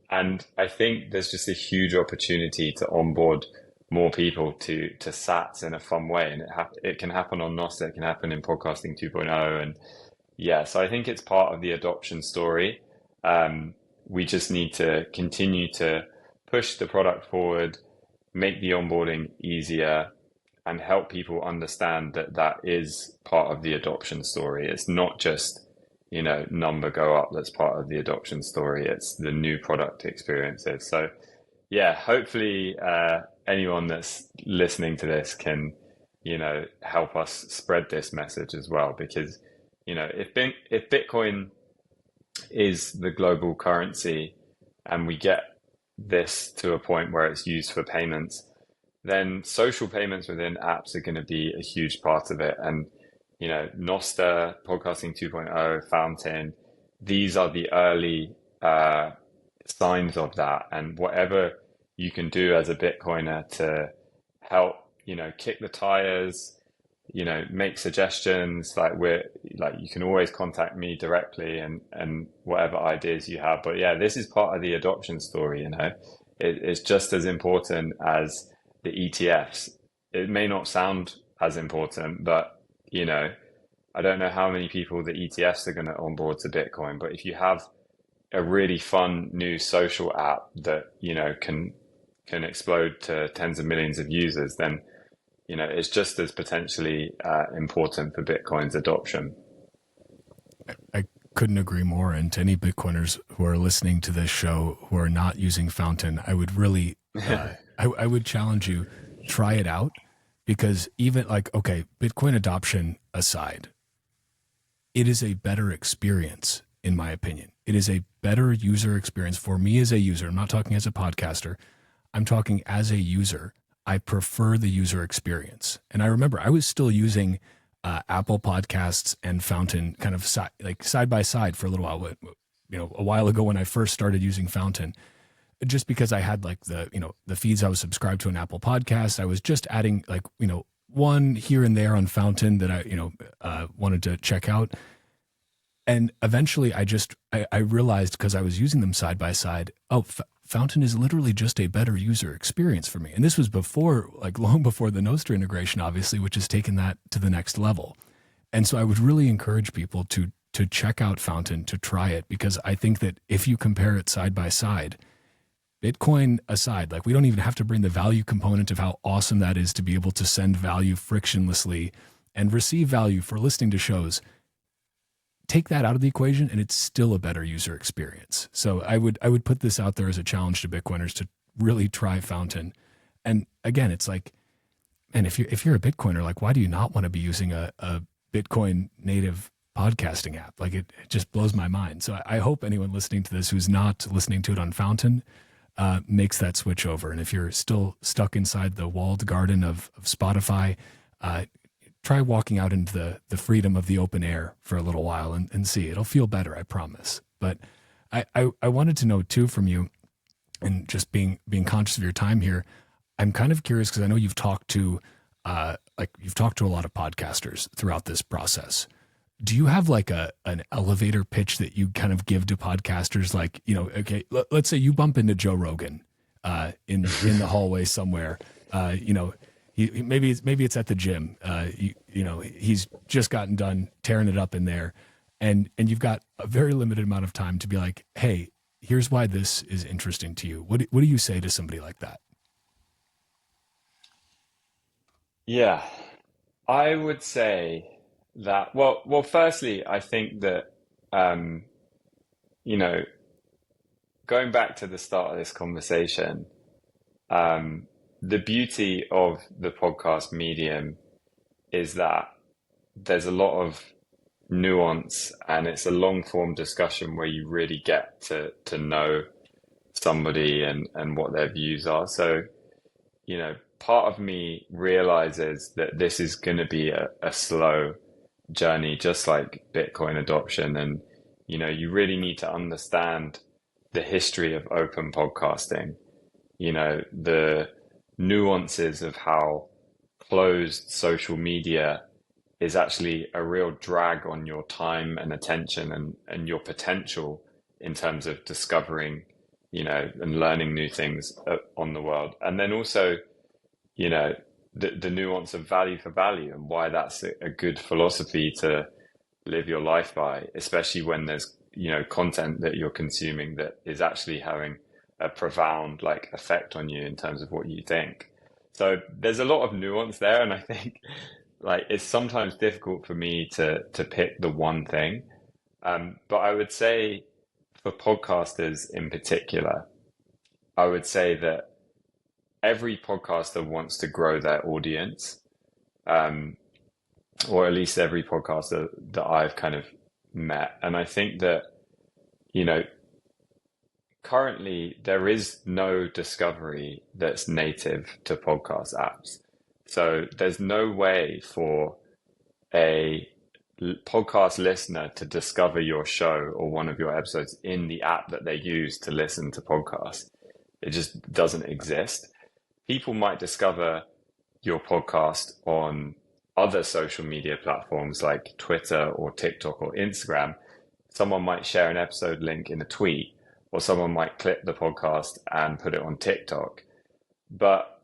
And I think there's just a huge opportunity to onboard more people to sats in a fun way, and it can happen on Nostr. It can happen in Podcasting 2.0, and yeah, so I think it's part of the adoption story. We just need to continue to push the product forward, make the onboarding easier, and help people understand that that is part of the adoption story. It's not just, number go up that's part of the adoption story. It's the new product experiences. So yeah, hopefully anyone that's listening to this can, help us spread this message as well, because if Bitcoin is the global currency and we get this to a point where it's used for payments, then social payments within apps are going to be a huge part of it. And, Nostr, Podcasting 2.0, Fountain, these are the early signs of that. And whatever you can do as a Bitcoiner to help, kick the tires, make suggestions, you can always contact me directly and whatever ideas you have. But yeah, this is part of the adoption story. It's just as important as the ETFs. It may not sound as important, but I don't know how many people the ETFs are going to onboard to Bitcoin, but if you have a really fun new social app that can explode to tens of millions of users, then it's just as potentially important for Bitcoin's adoption. I couldn't agree more. And to any Bitcoiners who are listening to this show who are not using Fountain, I would really, I would challenge you, try it out, because even Bitcoin adoption aside, it is a better experience, in my opinion. It is a better user experience for me as a user. I'm not talking as a podcaster. I'm talking as a user. I prefer the user experience. And I remember I was still using Apple Podcasts and Fountain kind of side by side for a little while. A while ago when I first started using Fountain, just because I had the feeds I was subscribed to an Apple Podcast, I was just adding one here and there on Fountain that I wanted to check out. And eventually I realized, because I was using them side by side, Fountain is literally just a better user experience for me. And this was long before the Nostr integration, obviously, which has taken that to the next level. And so I would really encourage people to check out Fountain, to try it, because I think that if you compare it side by side, Bitcoin aside, we don't even have to bring the value component of how awesome that is to be able to send value frictionlessly and receive value for listening to shows. Take that out of the equation and it's still a better user experience. So I would put this out there as a challenge to Bitcoiners to really try Fountain. And again, it's and if you're a Bitcoiner, why do you not want to be using a Bitcoin native podcasting app? It just blows my mind. So I hope anyone listening to this who's not listening to it on Fountain makes that switch over. And if you're still stuck inside the walled garden of Spotify, try walking out into the freedom of the open air for a little while and see. It'll feel better, I promise. But I wanted to know too from you, and just being conscious of your time here, I'm kind of curious because I know you've talked to you've talked to a lot of podcasters throughout this process. Do you have like an elevator pitch that you kind of give to podcasters? Like, you know, okay, let's say you bump into Joe Rogan in the hallway somewhere. You know, maybe it's at the gym. You know, he's just gotten done tearing it up in there, and you've got a very limited amount of time to be like, hey, here's why this is interesting to you. What do you say to somebody like that? Yeah, I would say that, firstly, I think that, um, you know, going back to the start of this conversation, the beauty of the podcast medium is that there's a lot of nuance and it's a long form discussion where you really get to know somebody and what their views are. So, you know, part of me realizes that this is going to be a slow journey, just like Bitcoin adoption. And, you know, you really need to understand the history of open podcasting, you know, the nuances of how closed social media is actually a real drag on your time and attention and your potential in terms of discovering, you know, and learning new things on the world. And then also, you know, the nuance of value for value and why that's a good philosophy to live your life by, especially when there's, you know, content that you're consuming that is actually having a profound like effect on you in terms of what you think. So there's a lot of nuance there, and I think like it's sometimes difficult for me to pick the one thing. But I would say for podcasters in particular, I would say that every podcaster wants to grow their audience, um, or at least every podcaster that I've kind of met. And I think that, you know, currently there is no discovery that's native to podcast apps. So there's no way for a podcast listener to discover your show or one of your episodes in the app that they use to listen to podcasts. It just doesn't exist. People might discover your podcast on other social media platforms like Twitter or TikTok or Instagram. Someone might share an episode link in a tweet, or someone might clip the podcast and put it on TikTok. But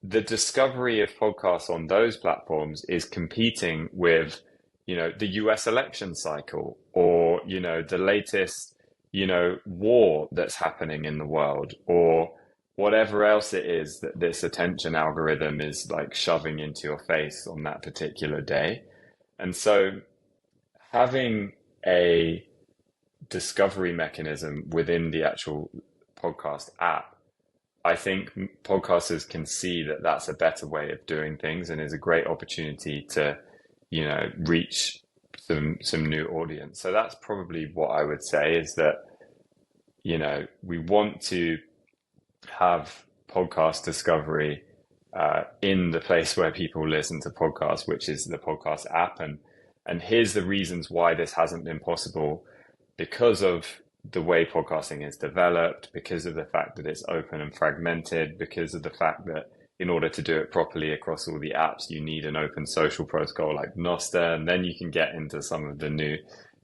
the discovery of podcasts on those platforms is competing with, you know, the US election cycle, or, you know, the latest, you know, war that's happening in the world, or whatever else it is that this attention algorithm is like shoving into your face on that particular day. And so having a discovery mechanism within the actual podcast app, I think podcasters can see that that's a better way of doing things and is a great opportunity to, you know, reach some new audience. So that's probably what I would say, is that, you know, we want to have podcast discovery in the place where people listen to podcasts, which is the podcast app. And here's the reasons why this hasn't been possible: because of the way podcasting is developed, because of the fact that it's open and fragmented, because of the fact that in order to do it properly across all the apps, you need an open social protocol like Nostr, and then you can get into some of the new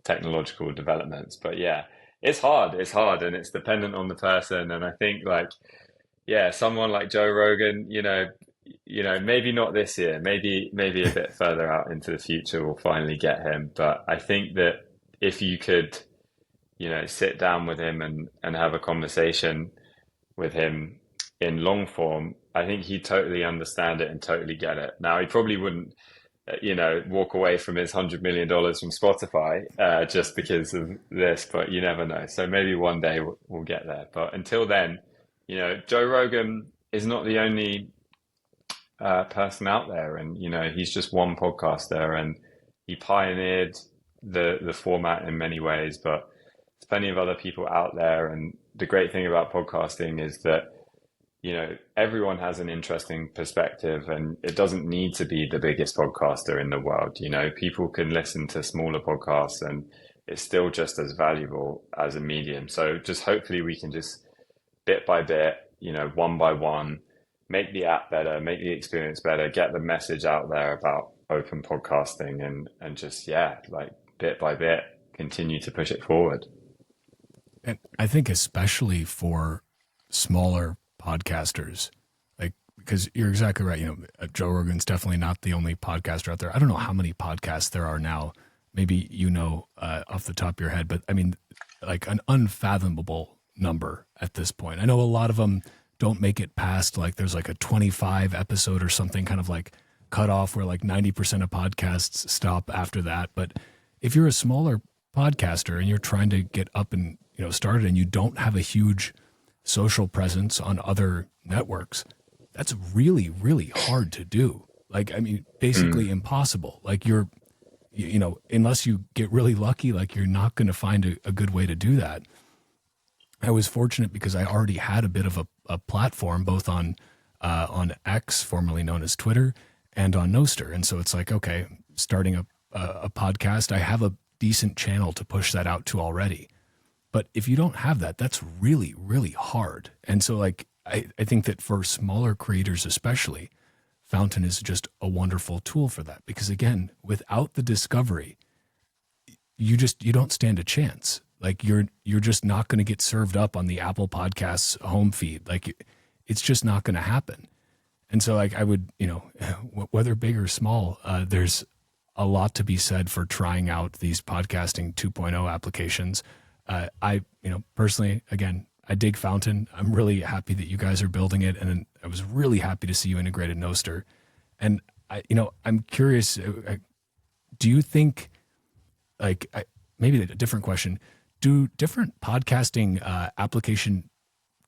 technological developments. But yeah, it's hard, and it's dependent on the person. And I think like, yeah, someone like Joe Rogan, maybe not this year, maybe a bit further out into the future, we'll finally get him. But I think that if you could, you know, sit down with him and have a conversation with him in long form, I think he'd totally understand it and totally get it. Now, he probably wouldn't, walk away from his $100 million from Spotify just because of this, but you never know. So maybe one day we'll get there. But until then, you know, Joe Rogan is not the only person out there, and you know, he's just one podcaster, and he pioneered the format in many ways. But there's plenty of other people out there, and the great thing about podcasting is that everyone has an interesting perspective, and it doesn't need to be the biggest podcaster in the world. People can listen to smaller podcasts and it's still just as valuable as a medium. So just hopefully we can just bit by bit, one by one, make the app better, make the experience better, get the message out there about open podcasting and just, yeah, like bit by bit, continue to push it forward. And I think especially for smaller podcasters, like, because you're exactly right. Joe Rogan's definitely not the only podcaster out there. I don't know how many podcasts there are now. Maybe off the top of your head, but I mean, like an unfathomable number at this point. I know a lot of them don't make it past, like there's like a 25 episode or something kind of like cut off where like 90% of podcasts stop after that. But if you're a smaller podcaster and you're trying to get up and started and you don't have a huge social presence on other networks, that's really, really hard to do. Like, I mean, basically impossible. Like unless you get really lucky, like you're not going to find a good way to do that. I was fortunate because I already had a bit of a platform both on X, formerly known as Twitter, and on Nostr. And so it's like, okay, starting a podcast, I have a decent channel to push that out to already. But if you don't have that, that's really, really hard. And so like, I think that for smaller creators especially, Fountain is just a wonderful tool for that. Because again, without the discovery, you don't stand a chance. Like you're just not going to get served up on the Apple Podcasts home feed. Like it's just not going to happen. And so like I would, whether big or small, there's a lot to be said for trying out these podcasting 2.0 applications. I personally, again, I dig Fountain. I'm really happy that you guys are building it. And I was really happy to see you integrated Nostr. And I'm curious, do you think maybe a different question, do different podcasting application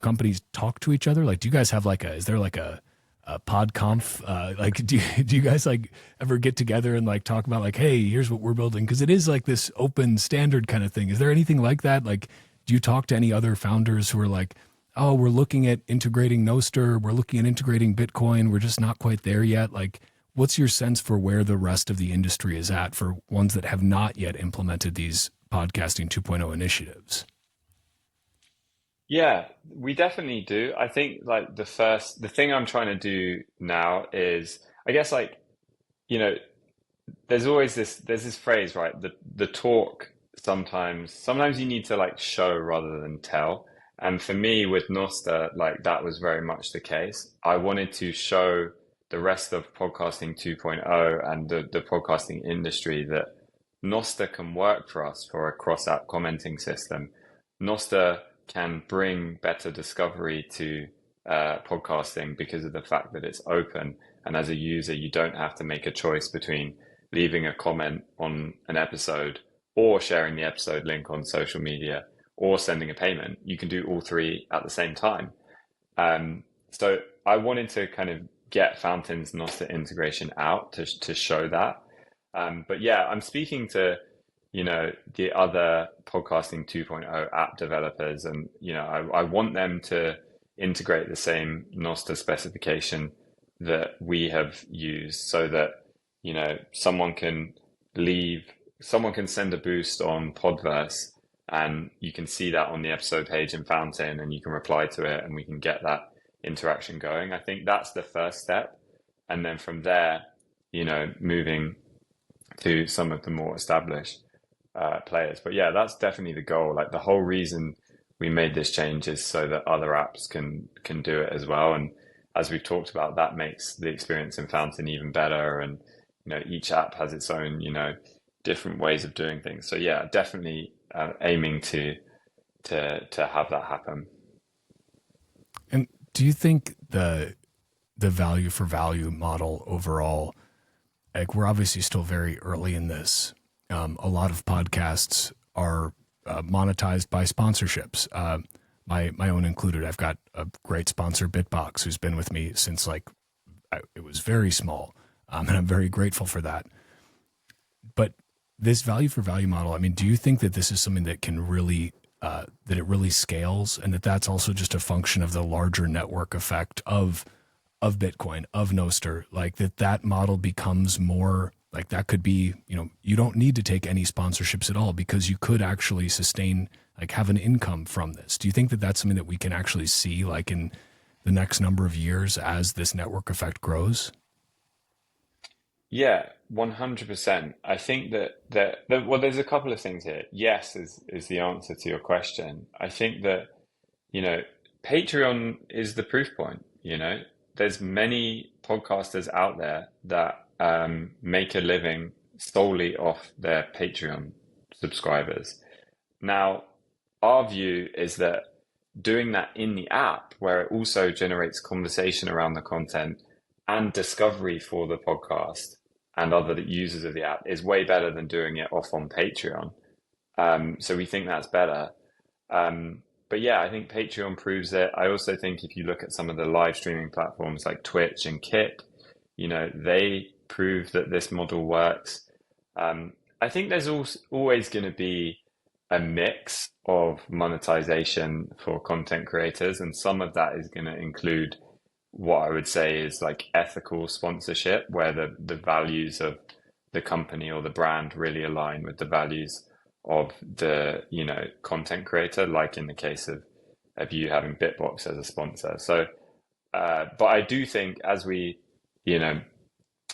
companies talk to each other? Like, do you guys have is there like a PodConf? Do you guys like ever get together and like talk about like, hey, here's what we're building? Because it is like this open standard kind of thing. Is there anything like that? Like, do you talk to any other founders who are like, oh, we're looking at integrating Nostr, we're looking at integrating Bitcoin, we're just not quite there yet? Like, what's your sense for where the rest of the industry is at for ones that have not yet implemented these podcasting 2.0 initiatives? Yeah, we definitely do. I think like the thing I'm trying to do now is, I guess there's this phrase, right? The talk sometimes you need to like show rather than tell. And for me with Nostr, like that was very much the case. I wanted to show the rest of podcasting 2.0 and the podcasting industry that Nostr can work for us for a cross-app commenting system. Nostr can bring better discovery to podcasting because of the fact that it's open. And as a user, you don't have to make a choice between leaving a comment on an episode or sharing the episode link on social media or sending a payment. You can do all three at the same time. So I wanted to kind of get Fountain's Nostr integration out to show that. But yeah, I'm speaking to the other podcasting 2.0 app developers, and I want them to integrate the same Nostr specification that we have used, so that someone can send a boost on Podverse, and you can see that on the episode page in Fountain, and you can reply to it, and we can get that interaction going. I think that's the first step, and then from there, moving to some of the more established players. But yeah, that's definitely the goal. Like the whole reason we made this change is so that other apps can do it as well. And as we've talked about, that makes the experience in Fountain even better. And each app has its own different ways of doing things. So yeah, definitely aiming to have that happen. And do you think the value for value model overall, like we're obviously still very early in this. A lot of podcasts are monetized by sponsorships, my own included. I've got a great sponsor, Bitbox, who's been with me since it was very small, and I'm very grateful for that. But this value for value model, I mean, do you think that this is something that can really that it really scales, and that that's also just a function of the larger network effect of Bitcoin, of Nostr, like that model becomes more like that could be, you don't need to take any sponsorships at all because you could actually sustain, like have an income from this. Do you think that that's something that we can actually see like in the next number of years as this network effect grows? Yeah, 100%. I think that well, there's a couple of things here. Yes, is the answer to your question. I think that, you know, Patreon is the proof point, There's many podcasters out there that make a living solely off their Patreon subscribers. Now, our view is that doing that in the app, where it also generates conversation around the content and discovery for the podcast and other users of the app, is way better than doing it off on Patreon. So we think that's better. But yeah, I think Patreon proves it. I also think if you look at some of the live streaming platforms like Twitch and Kick, they prove that this model works. I think there's also always going to be a mix of monetization for content creators, and some of that is going to include what I would say is like ethical sponsorship, where the values of the company or the brand really align with the values of the content creator, like in the case of you having Bitbox as a sponsor. So but I do think as we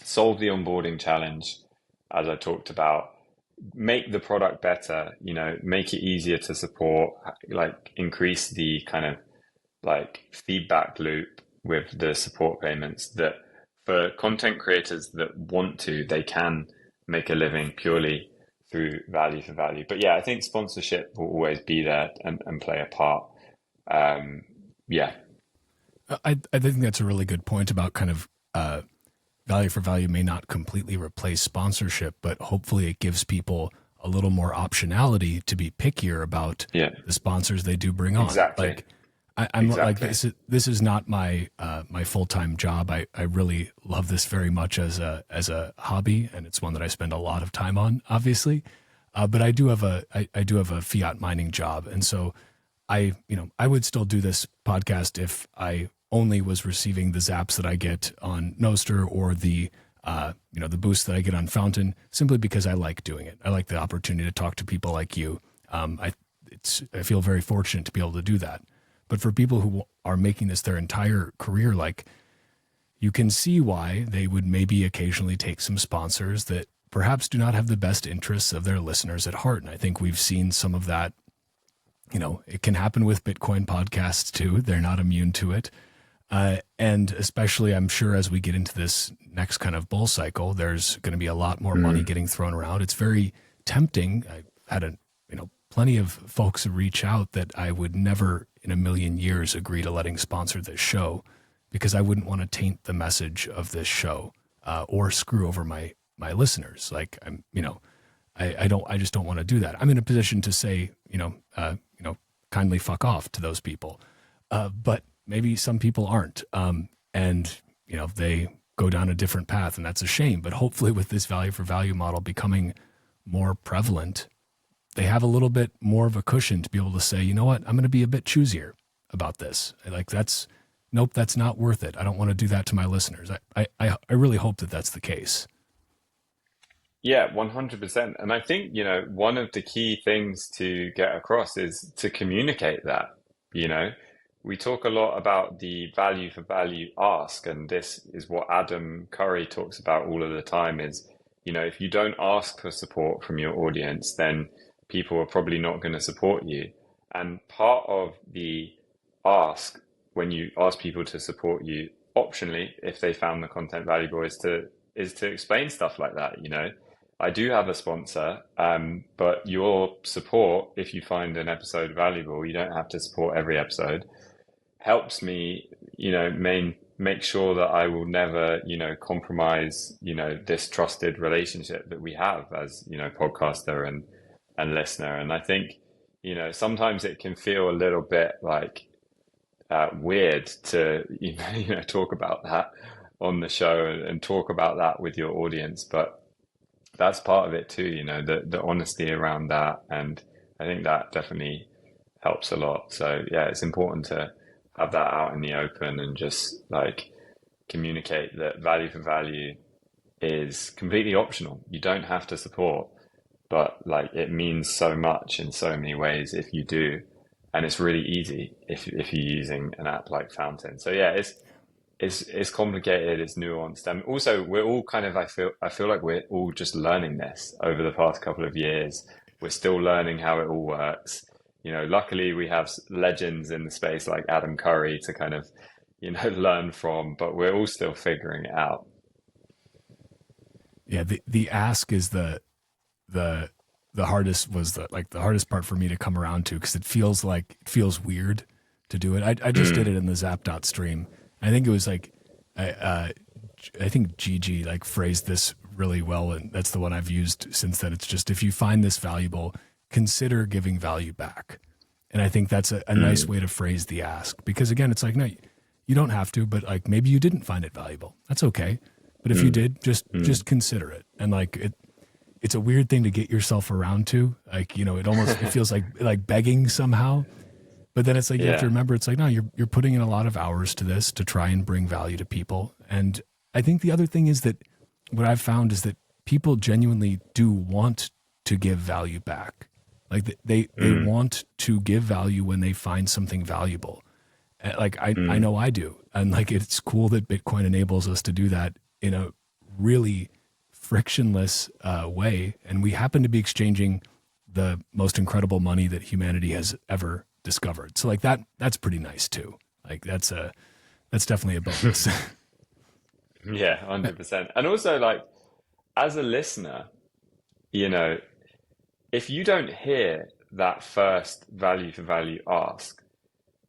solve the onboarding challenge, as I talked about, make the product better, make it easier to support, like increase the kind of like feedback loop with the support payments, that for content creators that want to, they can make a living purely through value for value. But yeah, I think sponsorship will always be there and play a part. Yeah. I think that's a really good point about kind of value for value may not completely replace sponsorship, but hopefully it gives people a little more optionality to be pickier about the sponsors they do bring on. Exactly. Like I'm like, this is not my my full-time job. I really love this very much as a hobby, and it's one that I spend a lot of time on, obviously. But I do have a fiat mining job, and so I would still do this podcast if I only was receiving the zaps that I get on Nostr or the the boost that I get on Fountain, simply because I like doing it. I like the opportunity to talk to people like you. I feel very fortunate to be able to do that. But for people who are making this their entire career, like, you can see why they would maybe occasionally take some sponsors that perhaps do not have the best interests of their listeners at heart. And I think we've seen some of that. It can happen with Bitcoin podcasts too. They're not immune to it. And especially, I'm sure, as we get into this next kind of bull cycle, there's going to be a lot more money getting thrown around. It's very tempting. I had plenty of folks reach out that I would never in a million years agree to letting sponsor this show, because I wouldn't want to taint the message of this show or screw over my listeners. Like, I just don't want to do that. I'm in a position to say, kindly fuck off to those people. But maybe some people aren't. And they go down a different path, and that's a shame. But hopefully with this value for value model becoming more prevalent, they have a little bit more of a cushion to be able to say, you know what, I'm going to be a bit choosier about this. Like, that's not worth it. I don't want to do that to my listeners. I really hope that that's the case. Yeah, 100%. And I think, one of the key things to get across is to communicate that. We talk a lot about the value for value ask, and this is what Adam Curry talks about all of the time is, if you don't ask for support from your audience, then people are probably not going to support you. And part of the ask, when you ask people to support you optionally, if they found the content valuable, is to explain stuff like that. I do have a sponsor, but your support, if you find an episode valuable, you don't have to support every episode, helps me, make sure that I will never, compromise, this trusted relationship that we have as, podcaster and listener. And I think, sometimes it can feel a little bit like weird to, talk about that on the show and talk about that with your audience. But that's part of it too, the honesty around that. And I think that definitely helps a lot. So yeah, it's important to have that out in the open and just like communicate that value for value is completely optional. You don't have to support, but like it means so much in so many ways if you do. And it's really easy if you're using an app like Fountain. So yeah, it's complicated, it's nuanced. And also we're all kind of I feel like we're all just learning this over the past couple of years. We're still learning how it all works. Luckily we have legends in the space like Adam Curry to kind of, learn from, but we're all still figuring it out. Yeah, the ask is the the hardest was the hardest part for me to come around to, because it feels weird to do it. I just did it in the Zapdot stream. I think it was like I think Gigi like phrased this really well, and that's the one I've used since then. It's just, if you find this valuable, consider giving value back. And I think that's a nice way to phrase the ask, because again, it's like, no, you don't have to, but like maybe you didn't find it valuable. That's okay. But if you did, just consider it. And like it's a weird thing to get yourself around to. Like, it feels like begging somehow. But then it's like, you have to remember, it's like, no, you're putting in a lot of hours to this to try and bring value to people. And I think the other thing is that what I've found is that people genuinely do want to give value back. Like they want to give value when they find something valuable. Like I know I do. And like, it's cool that Bitcoin enables us to do that in a really frictionless way. And we happen to be exchanging the most incredible money that humanity has ever discovered. So like that's pretty nice too. Like that's definitely a bonus. Yeah, 100%. And also like as a listener, if you don't hear that first value for value ask,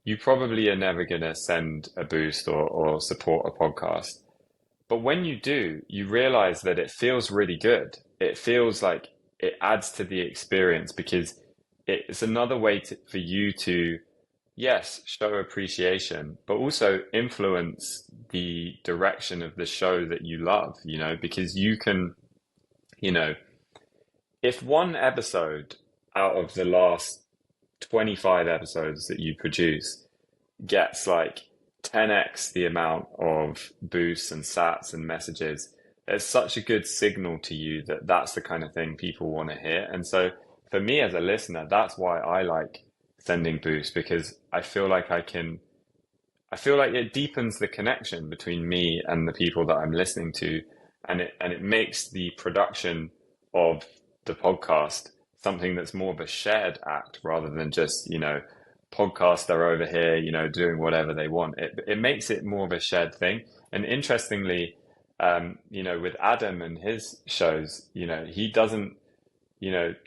you probably are never going to send a boost or support a podcast. But when you do, you realize that it feels really good. It feels like it adds to the experience, because it's another way for you to, yes, show appreciation, but also influence the direction of the show that you love, because you can, if one episode out of the last 25 episodes that you produce gets like 10x the amount of boosts and sats and messages, it's such a good signal to you that that's the kind of thing people want to hear. And so for me as a listener, that's why I like sending boosts, because I feel like it deepens the connection between me and the people that I'm listening to. And it makes the production of the podcast something that's more of a shared act rather than just, podcasts are over here, doing whatever they want. It makes it more of a shared thing. And interestingly, with Adam and his shows, he doesn't,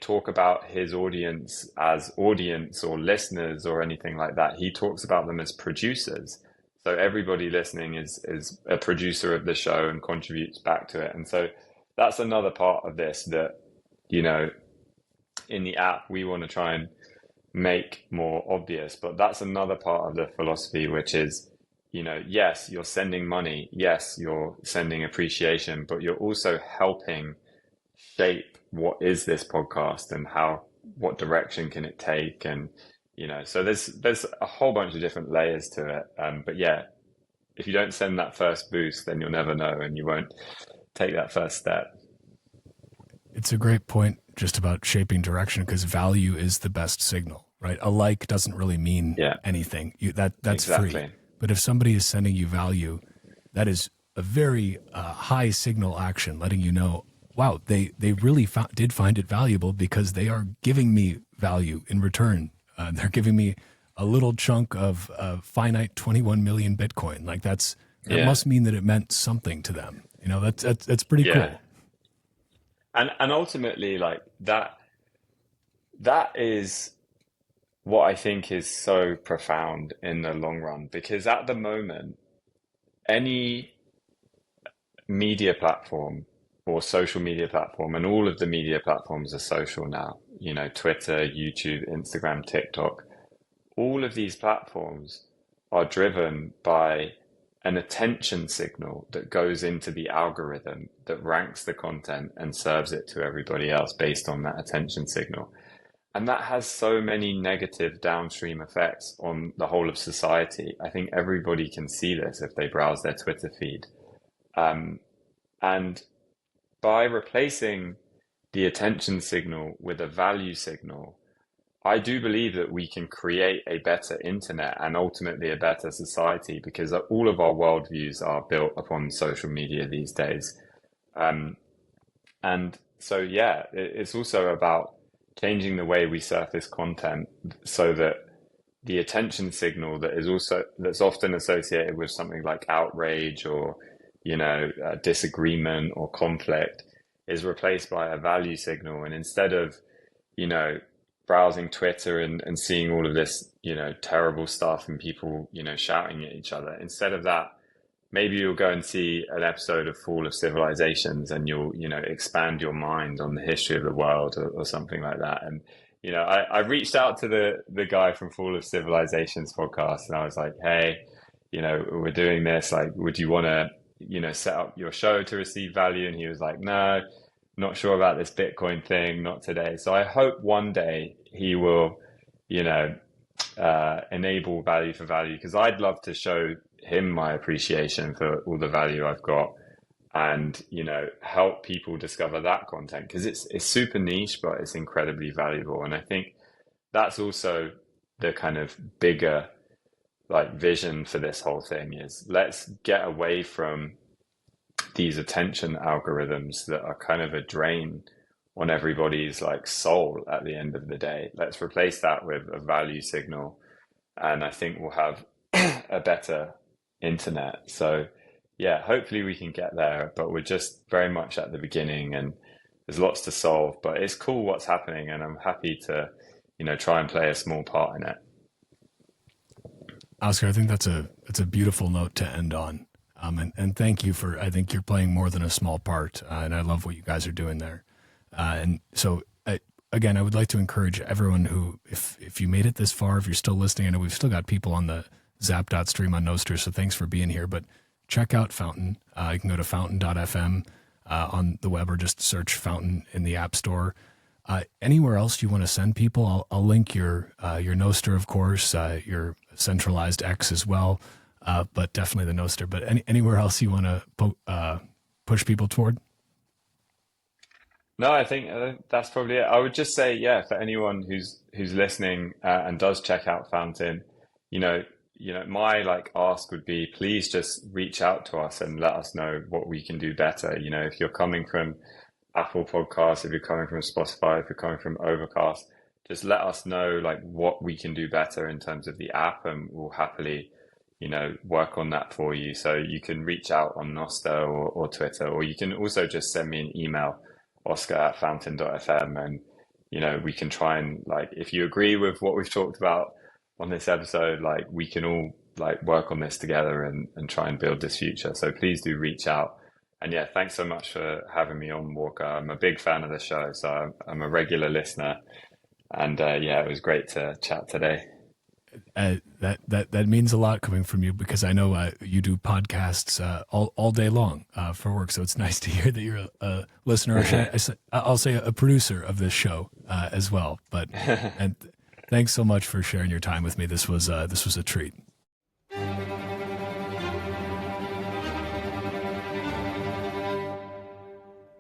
talk about his audience as audience or listeners or anything like that. He talks about them as producers. So everybody listening is a producer of the show and contributes back to it. And so that's another part of this that, in the app, we want to try and make more obvious. But that's another part of the philosophy, which is, yes, you're sending money. Yes, you're sending appreciation, but you're also helping shape what is this podcast and what direction can it take. And, so there's a whole bunch of different layers to it. But yeah, if you don't send that first boost, then you'll never know and you won't take that first step. It's a great point just about shaping direction, because value is the best signal, right? A like doesn't really mean anything. That's exactly free. But if somebody is sending you value, that is a very high signal action, letting you know, wow, they really did find it valuable because they are giving me value in return. They're giving me a little chunk of finite 21 million Bitcoin. Like that must mean that it meant something to them. That's pretty cool. And ultimately, like that is what I think is so profound in the long run, because at the moment, any media platform or social media platform, and all of the media platforms are social now, Twitter, YouTube, Instagram, TikTok, all of these platforms are driven by an attention signal that goes into the algorithm that ranks the content and serves it to everybody else based on that attention signal. And that has so many negative downstream effects on the whole of society. I think everybody can see this if they browse their Twitter feed. Um, and by replacing the attention signal with a value signal, I do believe that we can create a better internet and ultimately a better society, because all of our worldviews are built upon social media these days. Um, and so, yeah, it's also about changing the way we surface content so that the attention signal that's often associated with something like outrage or, disagreement or conflict is replaced by a value signal. And instead of, you know, browsing Twitter and seeing all of this, terrible stuff and people, shouting at each other, instead of that, maybe you'll go and see an episode of Fall of Civilizations and you'll, expand your mind on the history of the world or something like that. And, I reached out to the guy from Fall of Civilizations podcast and I was like, hey, we're doing this. Like, would you want to, set up your show to receive value? And he was like, no, not sure about this Bitcoin thing, not today. So I hope one day he will, enable value for value, because I'd love to show him my appreciation for all the value I've got and, help people discover that content, because it's super niche, but it's incredibly valuable. And I think that's also the kind of bigger like vision for this whole thing is let's get away from these attention algorithms that are kind of a drain on everybody's like soul at the end of the day. Let's replace that with a value signal. And I think we'll have a better internet. So yeah, hopefully we can get there, but we're just very much at the beginning and there's lots to solve, but it's cool what's happening. And I'm happy to, try and play a small part in it. Oscar, I think that's a beautiful note to end on. And thank you for, I think you're playing more than a small part. And I love what you guys are doing there. And so, again, I would like to encourage everyone who, if you made it this far, if you're still listening, I know we've still got people on the Zap.stream on Nostr, so thanks for being here. But check out Fountain. You can go to fountain.fm on the web or just search Fountain in the App Store. Anywhere else you want to send people, I'll link your Nostr, of course, your centralized X as well, but definitely the Nostr. But anywhere else you want to push people toward? No, I think that's probably it. I would just say, yeah, for anyone who's listening and does check out Fountain, my like ask would be, please just reach out to us and let us know what we can do better. If you're coming from Apple Podcasts, if you're coming from Spotify, if you're coming from Overcast, just let us know like what we can do better in terms of the app, and we'll happily, work on that for you. So you can reach out on Nostr or Twitter, or you can also just send me an email, oscar@fountain.fm, and we can try and like, if you agree with what we've talked about on this episode, like we can all like work on this together and try and build this future. So please do reach out. And yeah, thanks so much for having me on, Walker. I'm a big fan of the show, so I'm a regular listener. And yeah, it was great to chat today. That means a lot coming from you, because I know you do podcasts all day long for work. So it's nice to hear that you're a listener. I'll say a producer of this show as well. But and thanks so much for sharing your time with me. This was a treat.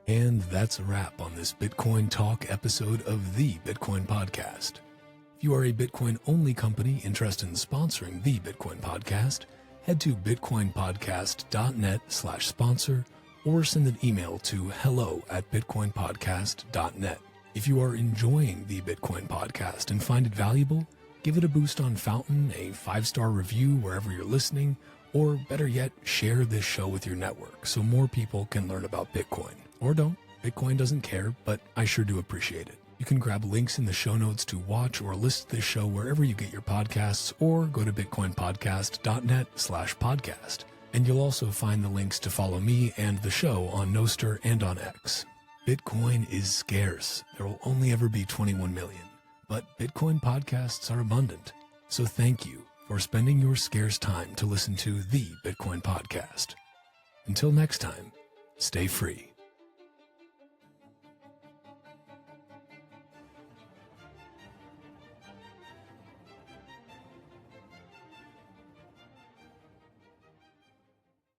And that's a wrap on this Bitcoin Talk episode of the Bitcoin Podcast. If you are a Bitcoin-only company interested in sponsoring the Bitcoin Podcast, head to bitcoinpodcast.net/sponsor or send an email to hello@bitcoinpodcast.net. If you are enjoying the Bitcoin Podcast and find it valuable, give it a boost on Fountain, a 5-star review wherever you're listening, or better yet, share this show with your network so more people can learn about Bitcoin. Or don't. Bitcoin doesn't care, but I sure do appreciate it. You can grab links in the show notes to watch or listen to this show wherever you get your podcasts, or go to bitcoinpodcast.net/podcast. And you'll also find the links to follow me and the show on Nostr and on X. Bitcoin is scarce. There will only ever be 21 million, but Bitcoin podcasts are abundant. So thank you for spending your scarce time to listen to the Bitcoin Podcast. Until next time, stay free.